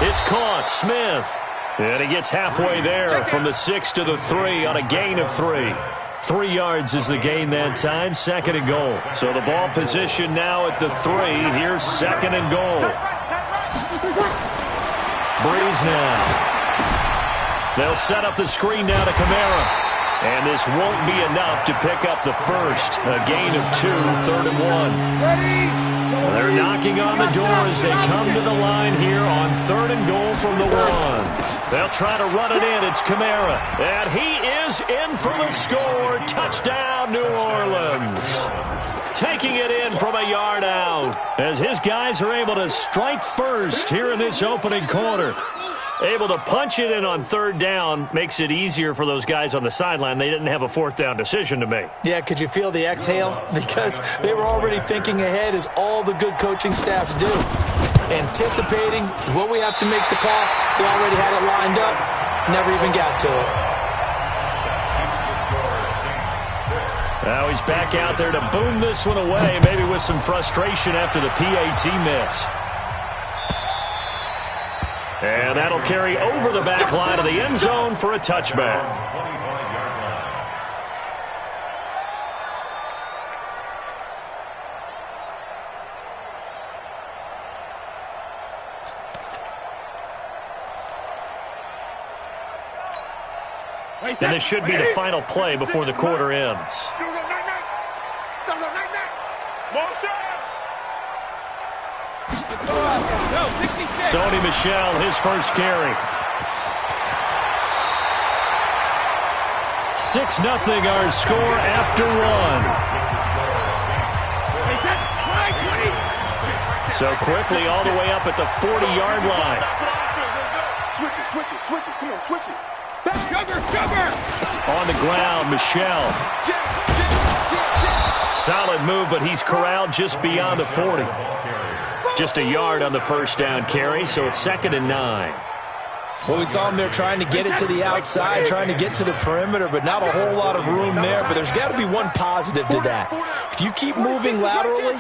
It's caught, Smith. And he gets halfway there from the 6 to the 3 on a gain of 3. 3 yards is the gain that time, 2nd and goal. So the ball position now at the 3. Here's 2nd and goal. Breeze now. They'll set up the screen now to Kamara. And this won't be enough to pick up the first. A gain of 2, 3rd and 1. They're knocking on the door as they come to the line here on 3rd and goal from the 1. They'll try to run it in. It's Kamara. And he is in for the score. Touchdown, New Orleans. Taking it in from a yard out as his guys are able to strike first here in this opening quarter. Able to punch it in on 3rd down makes it easier for those guys on the sideline. They didn't have a 4th down decision to make. Yeah, could you feel the exhale? Because they were already thinking ahead, as all the good coaching staffs do. Anticipating what we have to make the call. They already had it lined up. Never even got to it. Now he's back out there to boom this one away, maybe with some frustration after the PAT miss. And that'll carry over the back line of the end zone for a touchback. And this should be the final play before the quarter ends. Sony Michel, his first carry. 6-0 our score after one. So quickly all the way up at the 40-yard line. Switch it. Come on, switch it. Sugar! On the ground, Michel. Solid move, but he's corralled just beyond the 40. Just a yard on the first down carry, so it's 2nd and 9. Well, we saw him there trying to get it to the outside, trying to get to the perimeter, but not a whole lot of room there. But there's got to be one positive to that. If you keep moving laterally,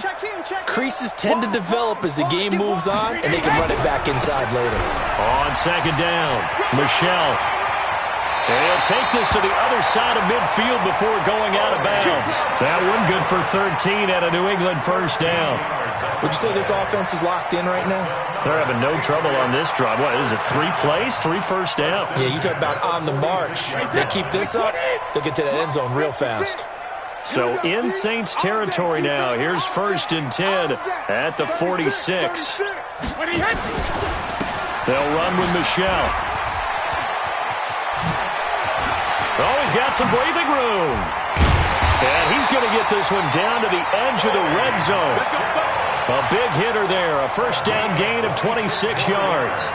creases tend to develop as the game moves on, and they can run it back inside later. On 2nd down, Michel. He'll take this to the other side of midfield before going out of bounds. That one good for 13 at a New England first down. Would you say this offense is locked in right now? They're having no trouble on this drive. What, is it 3 plays, 3 first downs? Yeah, you talk about on the march. They keep this up, they'll get to that end zone real fast. So in Saints territory now. Here's 1st and 10 at the 46. They'll run with Michel. Oh, he's got some breathing room. And he's going to get this one down to the edge of the red zone. A big hitter there, a first down gain of 26 yards.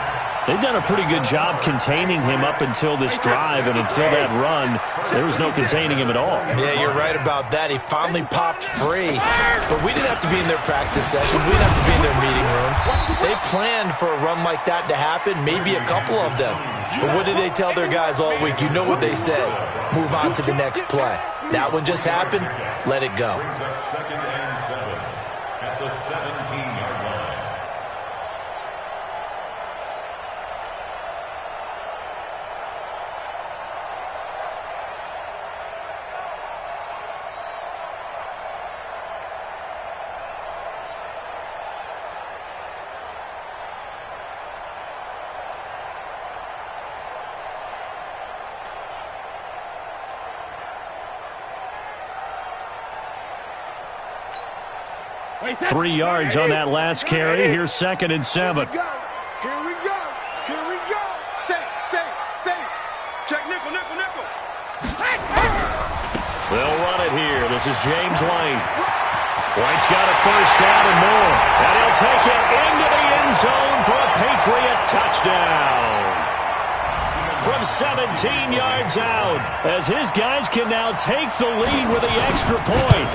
They've done a pretty good job containing him up until this drive, and until that run, there was no containing him at all. Yeah, you're right about that. He finally popped free. But we didn't have to be in their practice sessions. We didn't have to be in their meeting rooms. They planned for a run like that to happen, maybe a couple of them. But what did they tell their guys all week? You know what they said. Move on to the next play. That one just happened. Let it go. 2nd and 7 at the 17-yard line. Three yards on that last carry. Here's 2nd and 7. Here we go. Say. Check nickel. They'll run it here. This is James White. White's got a first down and more. And he'll take it into the end zone for a Patriot touchdown. From 17 yards out, as his guys can now take the lead with the extra point.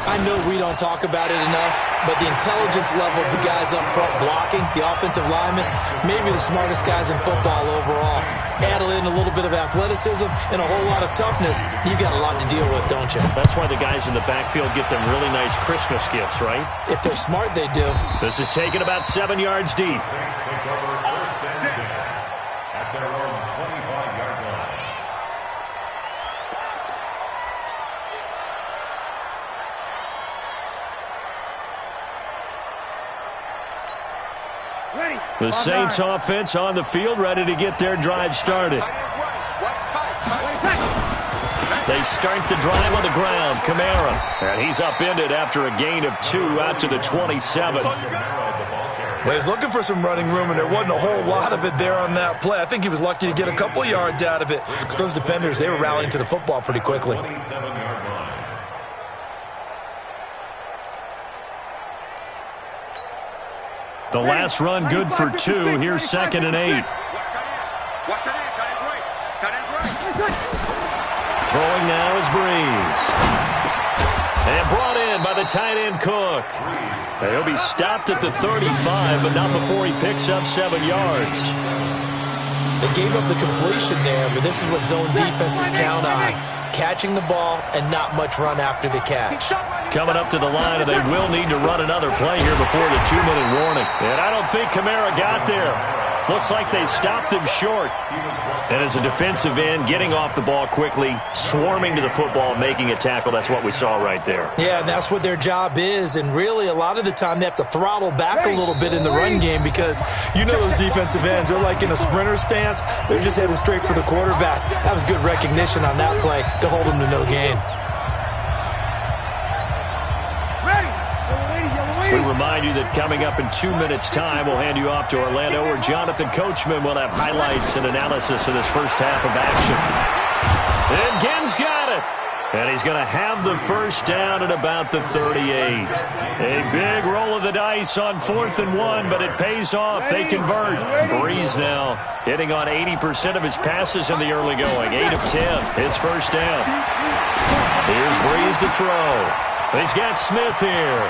I know we don't talk about it enough, but the intelligence level of the guys up front blocking, the offensive linemen, maybe the smartest guys in football overall. Add in a little bit of athleticism and a whole lot of toughness, you've got a lot to deal with, don't you? That's why the guys in the backfield get them really nice Christmas gifts, right? If they're smart, they do. This is taken about 7 yards deep. Saints take over 1st and 10 at their own 25-yard line. The Saints offense on the field, ready to get their drive started. They start the drive on the ground. Kamara. And he's upended after a gain of 2 out to the 27. Well, he was looking for some running room, and there wasn't a whole lot of it there on that play. I think he was lucky to get a couple of yards out of it, because those defenders, they were rallying to the football pretty quickly. 27-yard line. The last run good for 2. Here's 2nd and 8. Watch that in. Tight end's right. Throwing now is Breeze. And brought in by the tight end Cook. And he'll be stopped at the 35, but not before he picks up 7 yards. They gave up the completion there, but this is what zone defenses count on. catching the ball and not much run after the catch. Coming up to the line, and they will need to run another play here before the 2-minute warning. And I don't think Kamara got there. Looks like they stopped him short. And as a defensive end, getting off the ball quickly, swarming to the football, making a tackle, that's what we saw right there. Yeah, that's what their job is. And really, a lot of the time, they have to throttle back a little bit in the run game because you know those defensive ends, they're like in a sprinter stance. They're just headed straight for the quarterback. That was good recognition on that play to hold them to no gain. We remind you that coming up in 2 minutes' time, we'll hand you off to Orlando, where Jonathan Coachman will have highlights and analysis of this first half of action. And Ginn's got it. And he's going to have the first down at about the 38. A big roll of the dice on 4th and 1, but it pays off. They convert. Breeze now hitting on 80% of his passes in the early going. 8 of 10. It's first down. Here's Breeze to throw. He's got Smith here.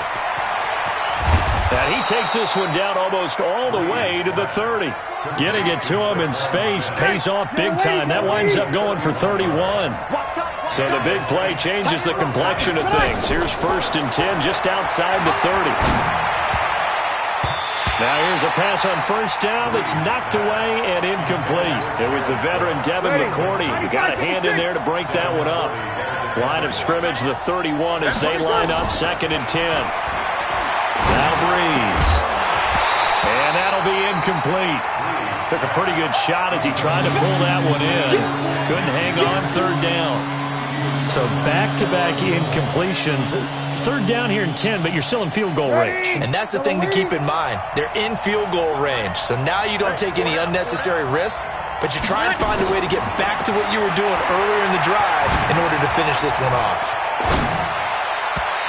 And he takes this one down almost all the way to the 30. Getting it to him in space pays off big time. That winds up going for 31. So the big play changes the complexion of things. Here's 1st and 10 just outside the 30. Now here's a pass on first down that's knocked away and incomplete. It was the veteran Devin McCourty who got a hand in there to break that one up. Line of scrimmage, the 31 as they line up 2nd and 10. Now Breeze. And that'll be incomplete. Took a pretty good shot as he tried to pull that one in. Couldn't hang on 3rd down. So back-to-back incompletions. 3rd down here in 10, but you're still in field goal range. And that's the thing to keep in mind. They're in field goal range. So now you don't take any unnecessary risks, but you try and find a way to get back to what you were doing earlier in the drive in order to finish this one off.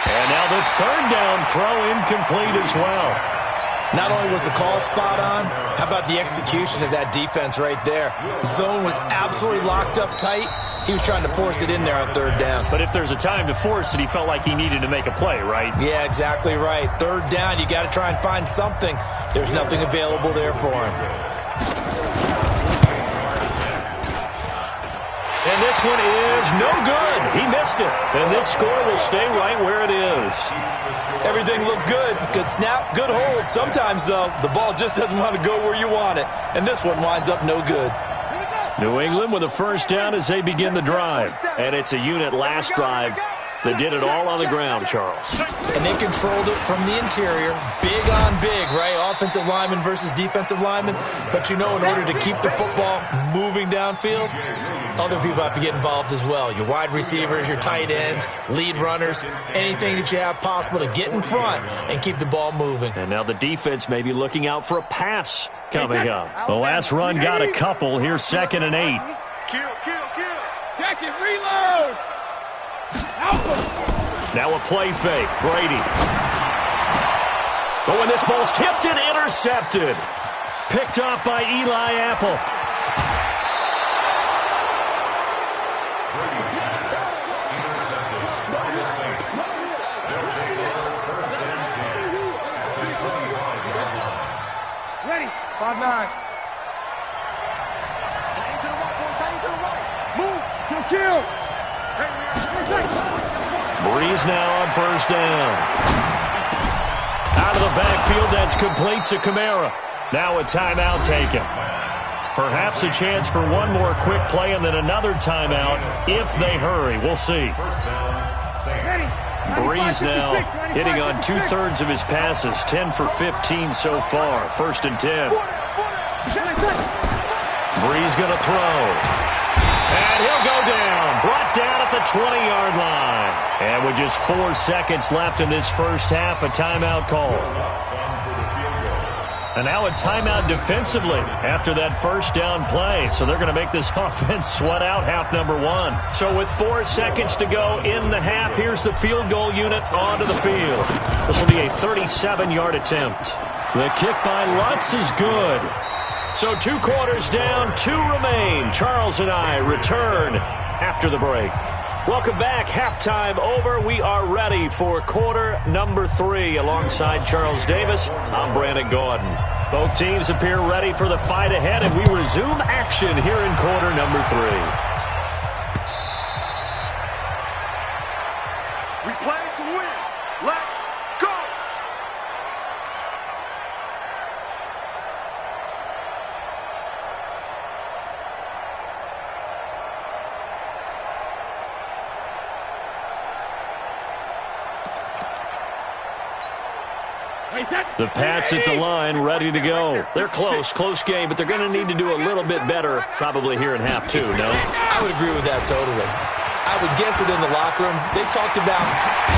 And now the 3rd down throw incomplete as well. Not only was the call spot on, how about the execution of that defense right there? Zone was absolutely locked up tight. He was trying to force it in there on 3rd down. But if there's a time to force it, he felt like he needed to make a play, right? Yeah, exactly right. 3rd down, you got to try and find something. There's nothing available there for him. And this one is no good. He missed it. And this score will stay right where it is. Everything looked good. Good snap, good hold. Sometimes, though, the ball just doesn't want to go where you want it. And this one winds up no good. New England with a first down as they begin the drive. And it's a unit last drive that did it all on the ground, Charles. And they controlled it from the interior. Big on big, right? Offensive lineman versus defensive lineman. But, you know, in order to keep the football moving downfield, other people have to get involved as well. Your wide receivers, your tight ends, lead runners, anything that you have possible to get in front and keep the ball moving. And now the defense may be looking out for a pass coming up. The last run got a couple. Here's 2nd and 8. Kill. Check it, reload. Now a play fake. Brady. But when this ball's tipped and intercepted. Picked off by Eli Apple. Ready. 5-9. Tight to the right. Move. Kill. Breeze now on first down. Out of the backfield, that's complete to Kamara. Now a timeout taken. Perhaps a chance for one more quick play and then another timeout if they hurry. We'll see. Breeze now hitting on 2/3 of his passes, 10 for 15 so far. 1st and 10. Breeze going to throw. And he'll go down. Brought down at the 20-yard line. And with just 4 seconds left in this first half, a timeout call. And now a timeout defensively after that first down play. So they're going to make this offense sweat out half number 1. So with 4 seconds to go in the half, here's the field goal unit onto the field. This will be a 37-yard attempt. The kick by Lutz is good. So 2 quarters down, 2 remain. Charles and I return after the break. Welcome back. Halftime over. We are ready for quarter number 3. Alongside Charles Davis, I'm Brandon Gordon. Both teams appear ready for the fight ahead, and we resume action here in quarter number 3. The Pats at the line, ready to go. They're close game, but they're going to need to do a little bit better probably here in half two, no? I would agree with that totally. I would guess it in the locker room. They talked about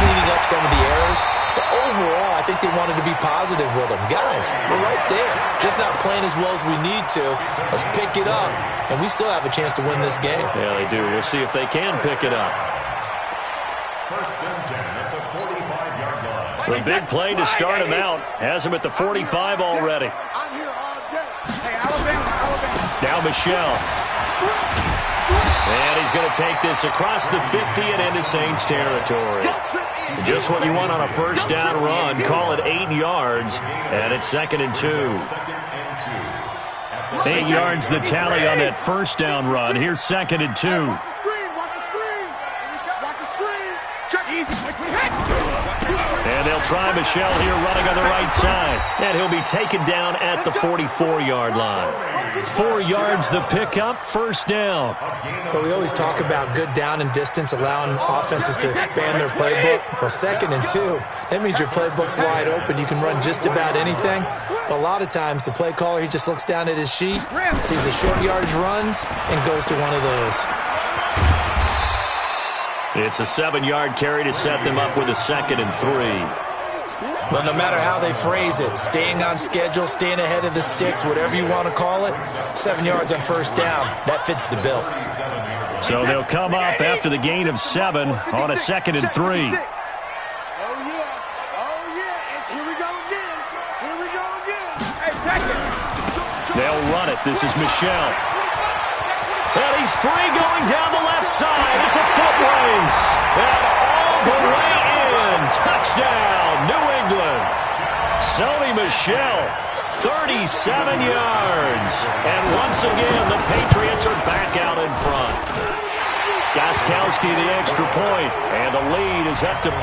cleaning up some of the errors, but overall, I think they wanted to be positive with them. Guys, we're right there. Just not playing as well as we need to. Let's pick it up, and we still have a chance to win this game. Yeah, they do. We'll see if they can pick it up. First and 10 at the 45-yard line. The big play to start him out. Has him at the 45 already. I'm here all day. Hey, Alabama. Now Michelle. And he's going to take this across the 50 and into Saints territory. Just what you want on a first down run. Call it 8 yards, and it's 2nd and 2. 8 yards the tally on that first down run. Here's 2nd and 2. Watch the screen. Watch the screen. Watch the screen. And they'll try Michelle here running on the right side. And he'll be taken down at the 44-yard line. 4 yards the pickup, first down. But we always talk about good down and distance, allowing offenses to expand their playbook. Well, 2nd and 2, that means your playbook's wide open. You can run just about anything. But a lot of times, the play caller, he just looks down at his sheet, sees the short yardage runs, and goes to one of those. It's a 7-yard carry to set them up with a 2nd and 3. But no matter how they phrase it, staying on schedule, staying ahead of the sticks, whatever you want to call it, 7 yards on first down, that fits the bill. So they'll come up after the gain of 7 on a 2nd and 3. Oh, yeah. And here we go again. They'll run it. This is Michelle. And he's free going down the left side. It's a foot race. And all the way in. Touchdown, New England. Sony Michel, 37 yards. And once again, the Patriots are back out in front. Gostkowski the extra point, and the lead is up to 5.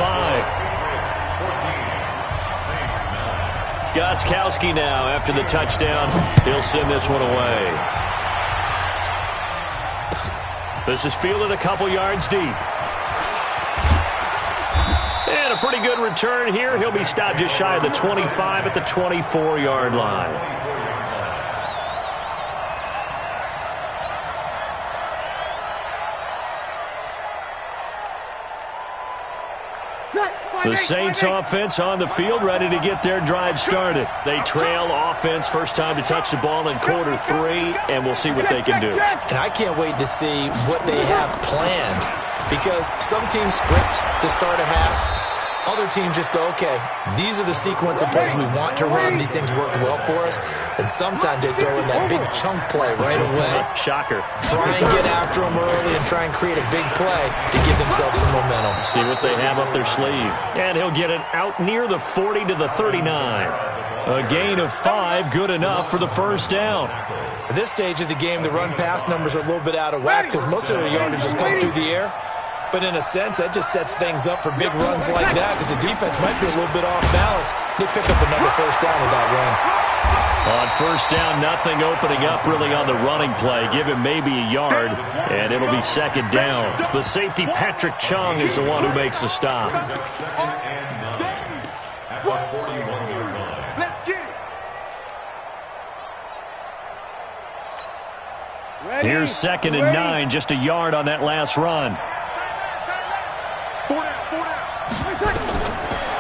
Gostkowski now, after the touchdown, he'll send this one away. This is fielded a couple yards deep. And a pretty good return here. He'll be stopped just shy of the 25 at the 24-yard line. The Saints offense on the field, ready to get their drive started. They trail offense, first time to touch the ball in quarter 3, and we'll see what they can do. And I can't wait to see what they have planned, because some teams script to start a half. Other teams just go, okay, these are the sequence of plays we want to run. These things worked well for us. And sometimes they throw in that big chunk play right away. Shocker. Try and get after them early and try and create a big play to give themselves some momentum. See what they have up their sleeve. And he'll get it out near the 40 to the 39. A gain of 5, good enough for the first down. At this stage of the game, the run-pass numbers are a little bit out of whack because most of the yardage just come through the air. But in a sense, that just sets things up for big runs like that because the defense might be a little bit off balance. They pick up another first down with that run. On first down, nothing opening up really on the running play. Give him maybe a yard, and it'll be second down. The safety, Patrick Chung, is the one who makes the stop. Let's get it. Here's 2nd and 9, just a yard on that last run.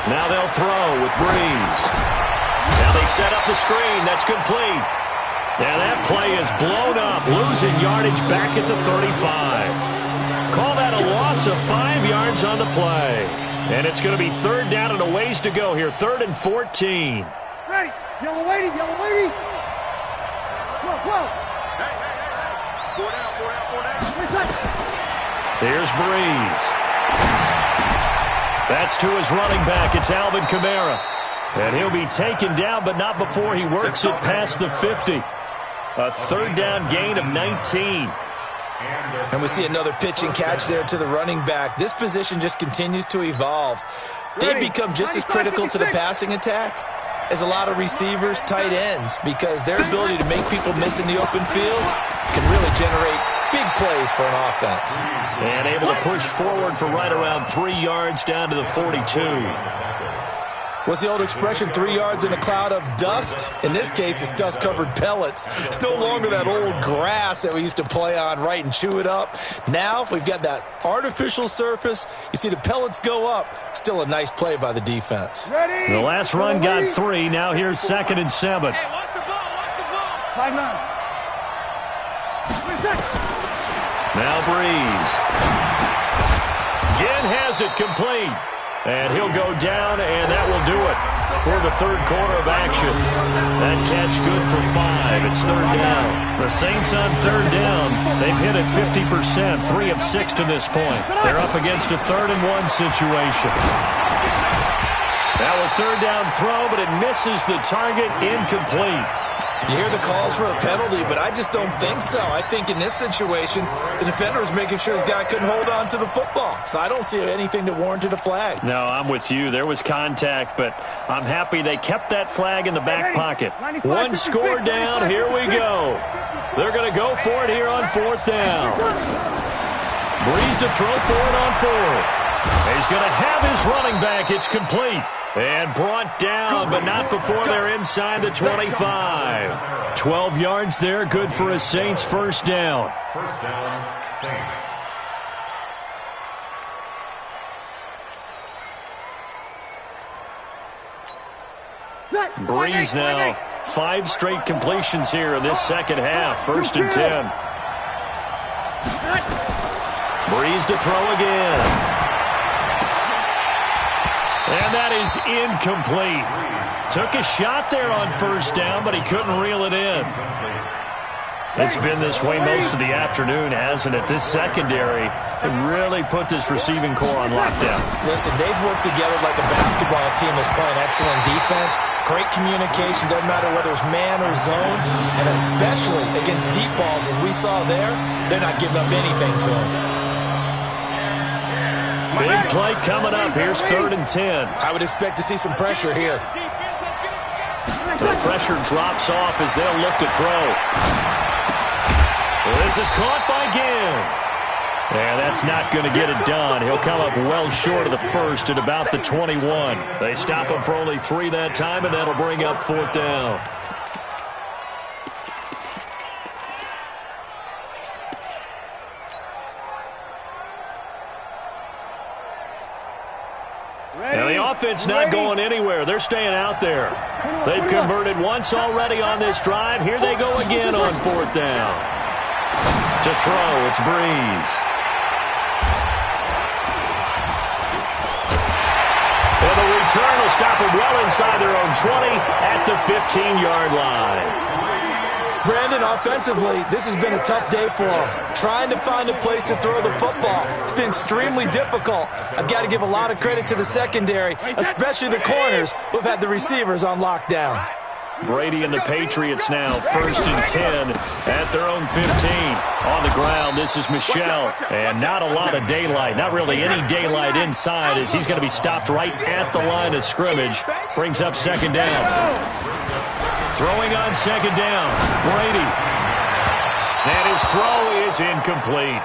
Now they'll throw with Breeze. Now they set up the screen. That's complete. And that play is blown up, losing yardage back at the 35. Call that a loss of 5 yards on the play. And it's going to be third down and a ways to go here. 3rd and 14. Ready. Yellow lady. Whoa. Here's Breeze. That's to his running back. It's Alvin Kamara. And he'll be taken down, but not before he works it past the 50. A third down gain of 19. And we see another pitch and catch there to the running back. This position just continues to evolve. They become just as critical to the passing attack as a lot of receivers, tight ends, because their ability to make people miss in the open field can really generate big plays for an offense. And able to push forward for right around 3 yards down to the 42. What's the old expression, 3 yards in a cloud of dust? In this case, it's dust-covered pellets. It's no longer that old grass that we used to play on, right, and chew it up. Now we've got that artificial surface. You see the pellets go up. Still a nice play by the defense. Ready? The last run got 3. Now here's 2nd and 7. Hey, watch the ball, watch the ball. 5 9. Now Breeze. Again has it complete. And he'll go down, and that will do it for the third quarter of action. That catch good for 5. It's 3rd down. The Saints on 3rd down. They've hit it 50%, 3 of 6 to this point. They're up against a 3rd and 1 situation. Now a 3rd down throw, but it misses the target, incomplete. You hear the calls for a penalty, but I just don't think so. I think in this situation, the defender was making sure his guy couldn't hold on to the football. So I don't see anything that warranted a flag. No, I'm with you. There was contact, but I'm happy they kept that flag in the back pocket. 1 score down. Here we go. They're going to go for it here on 4th down. Breeze to throw for it on 4th. He's going to have his running back. It's complete. And brought down, but not before they're inside the 25. 12 yards there, good for a Saints first down. First down, Saints. Breeze now, 5 straight completions here in this second half. 1st and 10. Breeze to throw again. And that is incomplete. Took a shot there on 1st down, but he couldn't reel it in. It's been this way most of the afternoon, hasn't it? This secondary really put this receiving core on lockdown. Listen, they've worked together like a basketball team that's playing excellent defense. Great communication, doesn't matter whether it's man or zone. And especially against deep balls, as we saw there, they're not giving up anything to them. Big play coming up. Here's 3rd and 10. I would expect to see some pressure here. The pressure drops off as they'll look to throw. This is caught by Ginn. And that's not going to get it done. He'll come up well short of the first at about the 21. They stop him for only 3 that time, and that'll bring up 4th down. Now the offense not going anywhere. They're staying out there. They've converted once already on this drive. Here they go again on 4th down. To throw, it's Breeze. And the return will stop them well inside their own 20 at the 15-yard line. Brandon, offensively, this has been a tough day for them. Trying to find a place to throw the football. It's been extremely difficult. I've got to give a lot of credit to the secondary, especially the corners who've had the receivers on lockdown. Brady and the Patriots now 1st and 10 at their own 15. On the ground, this is Michel. And not a lot of daylight, not really any daylight inside as he's going to be stopped right at the line of scrimmage. Brings up 2nd down. Throwing on 2nd down, Brady. And his throw is incomplete.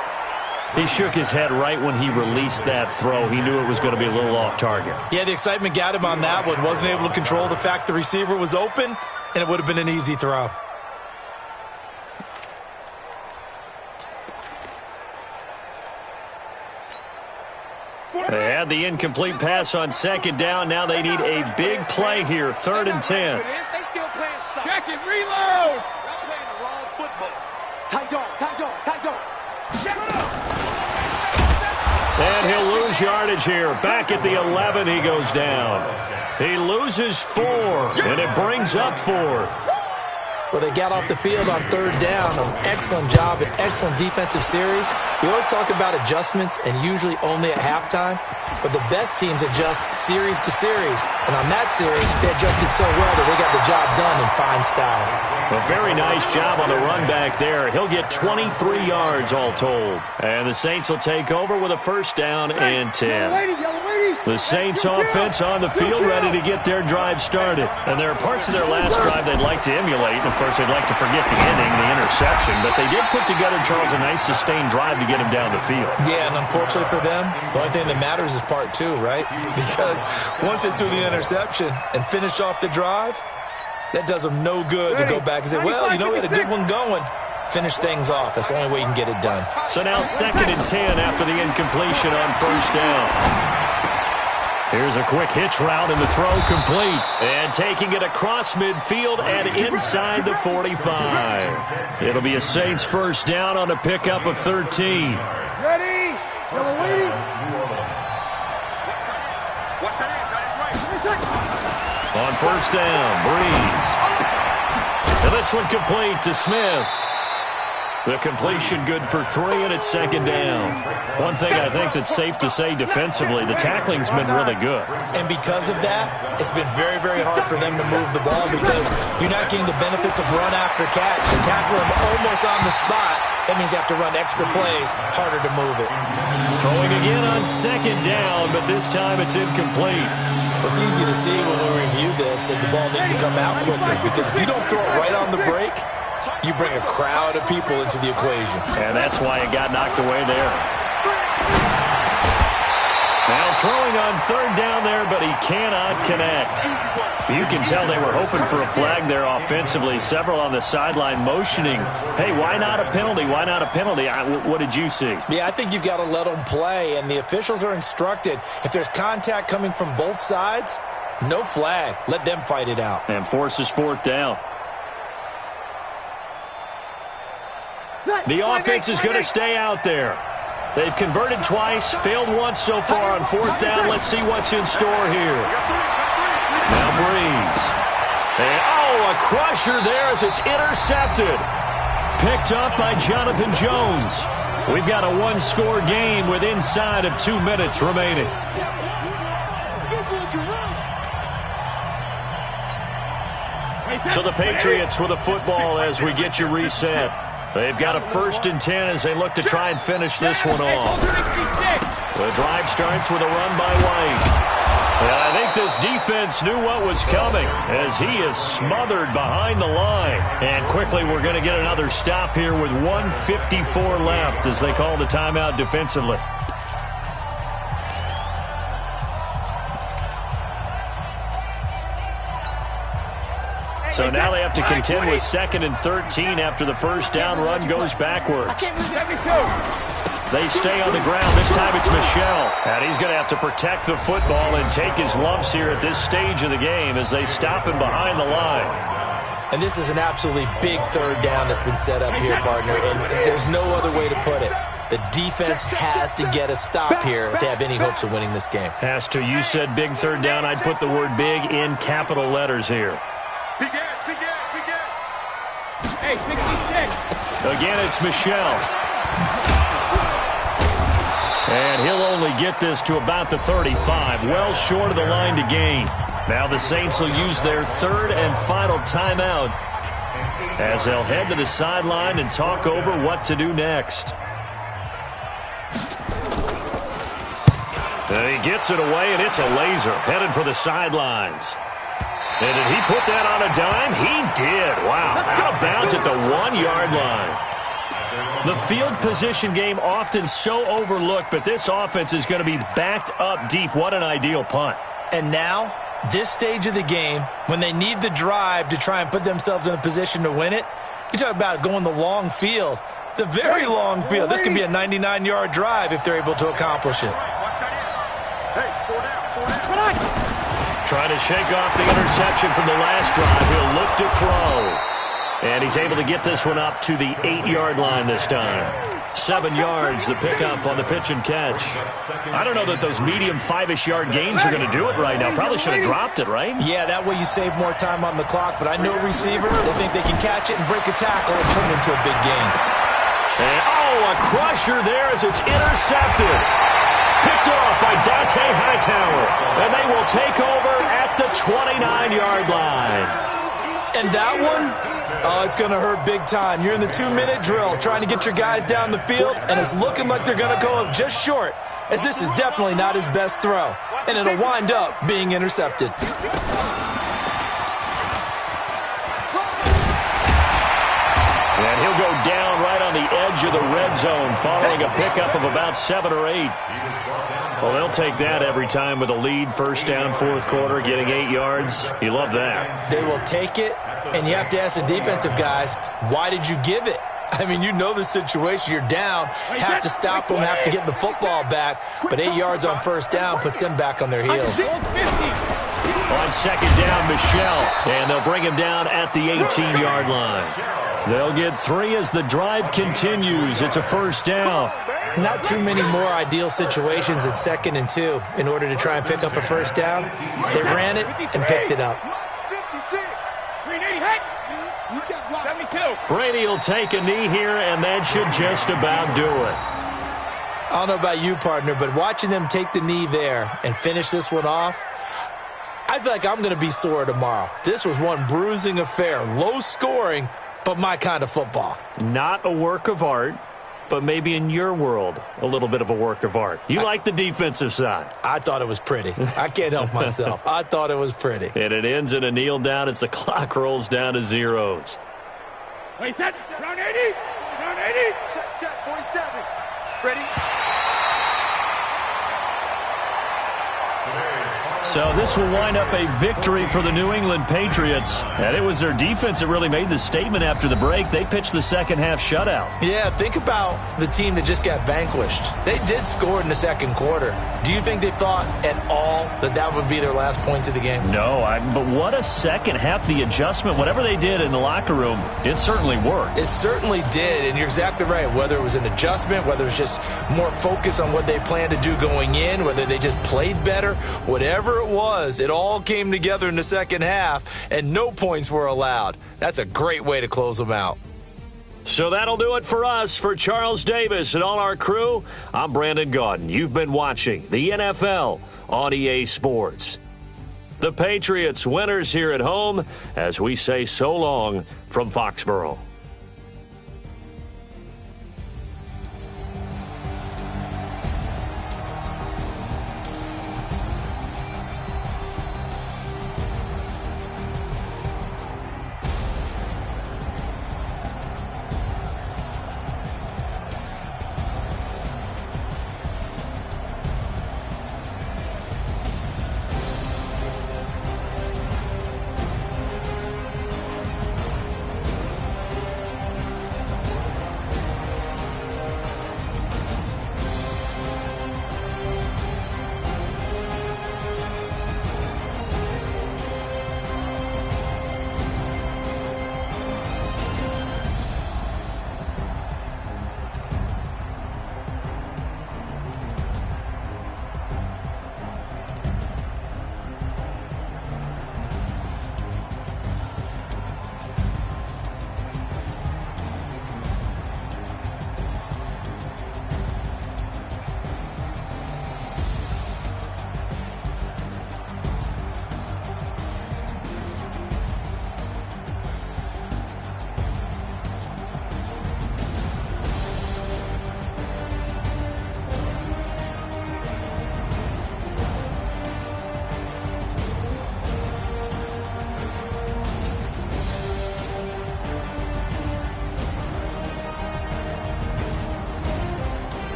He shook his head right when he released that throw. He knew it was going to be a little off target. Yeah, the excitement got him on that one. Wasn't able to control the fact the receiver was open, and it would have been an easy throw. They had the incomplete pass on 2nd down. Now they need a big play here, 3rd and 10. They still playing soft. Check it, reload. Y'all playing the wrong football. Tight dog, tight dog, tight dog. And he'll lose yardage here. Back at the 11, he goes down. He loses 4, and it brings up 4th. Well, they got off the field on 3rd down. An excellent job, an excellent defensive series. We always talk about adjustments and usually only at halftime, but the best teams adjust series to series. And on that series, they adjusted so well that they got the job done in fine style. A very nice job on the run back there. He'll get 23 yards all told. And the Saints will take over with a 1st down and 10. The Saints offense on the field ready to get their drive started. And there are parts of their last drive they'd like to emulate. And, of course, they'd like to forget the inning, the interception, but they did put together, Charles, a nice sustained drive to get him down the field. Yeah, and unfortunately for them, the only thing that matters is part two, right? Because once they threw the interception and finished off the drive, that does them no good to go back and say, well, you know, we had a good one going. Finish things off. That's the only way you can get it done. So now 2nd and 10 after the incompletion on first down. Here's a quick hitch route and the throw complete. And taking it across midfield and inside the 45. It'll be a Saints first down on a pickup of 13. Ready? Yellow lady. Watch that On first down, Breeze. And this one complete to Smith. The completion good for 3, and it's 2nd down. One thing I think that's safe to say defensively, the tackling's been really good. And because of that, it's been very, very hard for them to move the ball because you're not getting the benefits of run after catch. You tackle them almost on the spot. That means you have to run extra plays, harder to move it. Throwing again on 2nd down, but this time it's incomplete. It's easy to see when we review this that the ball needs to come out quicker because if you don't throw it right on the break, you bring a crowd of people into the equation. And that's why it got knocked away there. Now throwing on 3rd down there, but he cannot connect. You can tell they were hoping for a flag there offensively. Several on the sideline motioning, hey, why not a penalty? Why not a penalty? What did you see? Yeah, I think you've got to let them play, and the officials are instructed. If there's contact coming from both sides, no flag. Let them fight it out. And forces 4th down. The offense is going to stay out there. They've converted twice, failed once so far on 4th down. Let's see what's in store here. Now Breeze. And, a crusher there as it's intercepted. Picked up by Jonathan Jones. We've got a one-score game with inside of 2 minutes remaining. So the Patriots with a football as we get you reset. They've got a 1st and 10 as they look to try and finish this one off. The drive starts with a run by White. And I think this defense knew what was coming as he is smothered behind the line. And quickly we're going to get another stop here with 1:54 left as they call the timeout defensively. So now they have to contend with 2nd and 13 after the first down run goes backwards. They stay on the ground. This time it's Michel. And he's going to have to protect the football and take his lumps here at this stage of the game as they stop him behind the line. And this is an absolutely big 3rd down that's been set up here, partner, and there's no other way to put it. The defense has to get a stop here if they have any hopes of winning this game. Has to. You said big 3rd down. I'd put the word big in capital letters here. Hey, 66. Again, it's Michel. And he'll only get this to about the 35, well short of the line to gain. Now the Saints will use their 3rd and final timeout as they'll head to the sideline and talk over what to do next. And he gets it away, and it's a laser headed for the sidelines. And did he put that on a dime? He did. Wow. Out of bounds at the 1-yard line. The field position game often so overlooked, but this offense is going to be backed up deep. What an ideal punt. And now, this stage of the game, when they need the drive to try and put themselves in a position to win it, you talk about going the long field, the very long field. This could be a 99-yard drive if they're able to accomplish it. Trying to shake off the interception from the last drive. He'll look to throw. And he's able to get this one up to the 8-yard line this time. 7 yards, the pickup on the pitch and catch. I don't know that those medium 5-ish yard gains are going to do it right now. Probably should have dropped it, right? Yeah, that way you save more time on the clock. But I know receivers, they think they can catch it and break a tackle and turn it into a big gain. And, a crusher there as it's intercepted. Picked off by Dante Hightower. And they will take over at the 29-yard line. And that one, it's going to hurt big time. You're in the 2-minute drill trying to get your guys down the field, and it's looking like they're going to go up just short, as this is definitely not his best throw. And it'll wind up being intercepted. he'll go down right on the edge of the red zone following a pickup of about 7 or 8. Well, they'll take that every time with a lead, first down, fourth quarter, getting 8 yards. You love that. They will take it, and you have to ask the defensive guys, why did you give it? I mean, you know the situation. You're down, have to stop them, have to get the football back, but 8 yards on first down puts them back on their heels. On second down, Michel, and they'll bring him down at the 18-yard line. They'll get 3 as the drive continues. It's a first down. Not too many more ideal situations in 2nd and 2 in order to try and pick up a first down. They ran it and picked it up. Brady will take a knee here, and that should just about do it. I don't know about you, partner, but watching them take the knee there and finish this one off, I feel like I'm going to be sore tomorrow. This was one bruising affair. Low scoring, but my kind of football. Not a work of art, but maybe in your world, a little bit of a work of art. You like the defensive side. I thought it was pretty. I can't help myself. I thought it was pretty. And it ends in a kneel down as the clock rolls down to zeros. Wait, set. Round 80. Round 80. Check, 47. Ready? So this will wind up a victory for the New England Patriots. And it was their defense that really made the statement after the break. They pitched the second-half shutout. Yeah, think about the team that just got vanquished. They did score in the second quarter. Do you think they thought at all that that would be their last points of the game? No, but what a second half. The adjustment, whatever they did in the locker room, it certainly worked. It certainly did, and you're exactly right. Whether it was an adjustment, whether it was just more focus on what they planned to do going in, whether they just played better, whatever it was, it all came together in the second half, and no points were allowed. That's a great way to close them out. So that'll do it for us. For Charles Davis and all our crew, I'm Brandon Gaudin. You've been watching the NFL on EA Sports. The Patriots winners here at home as we say so long from Foxborough.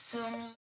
Some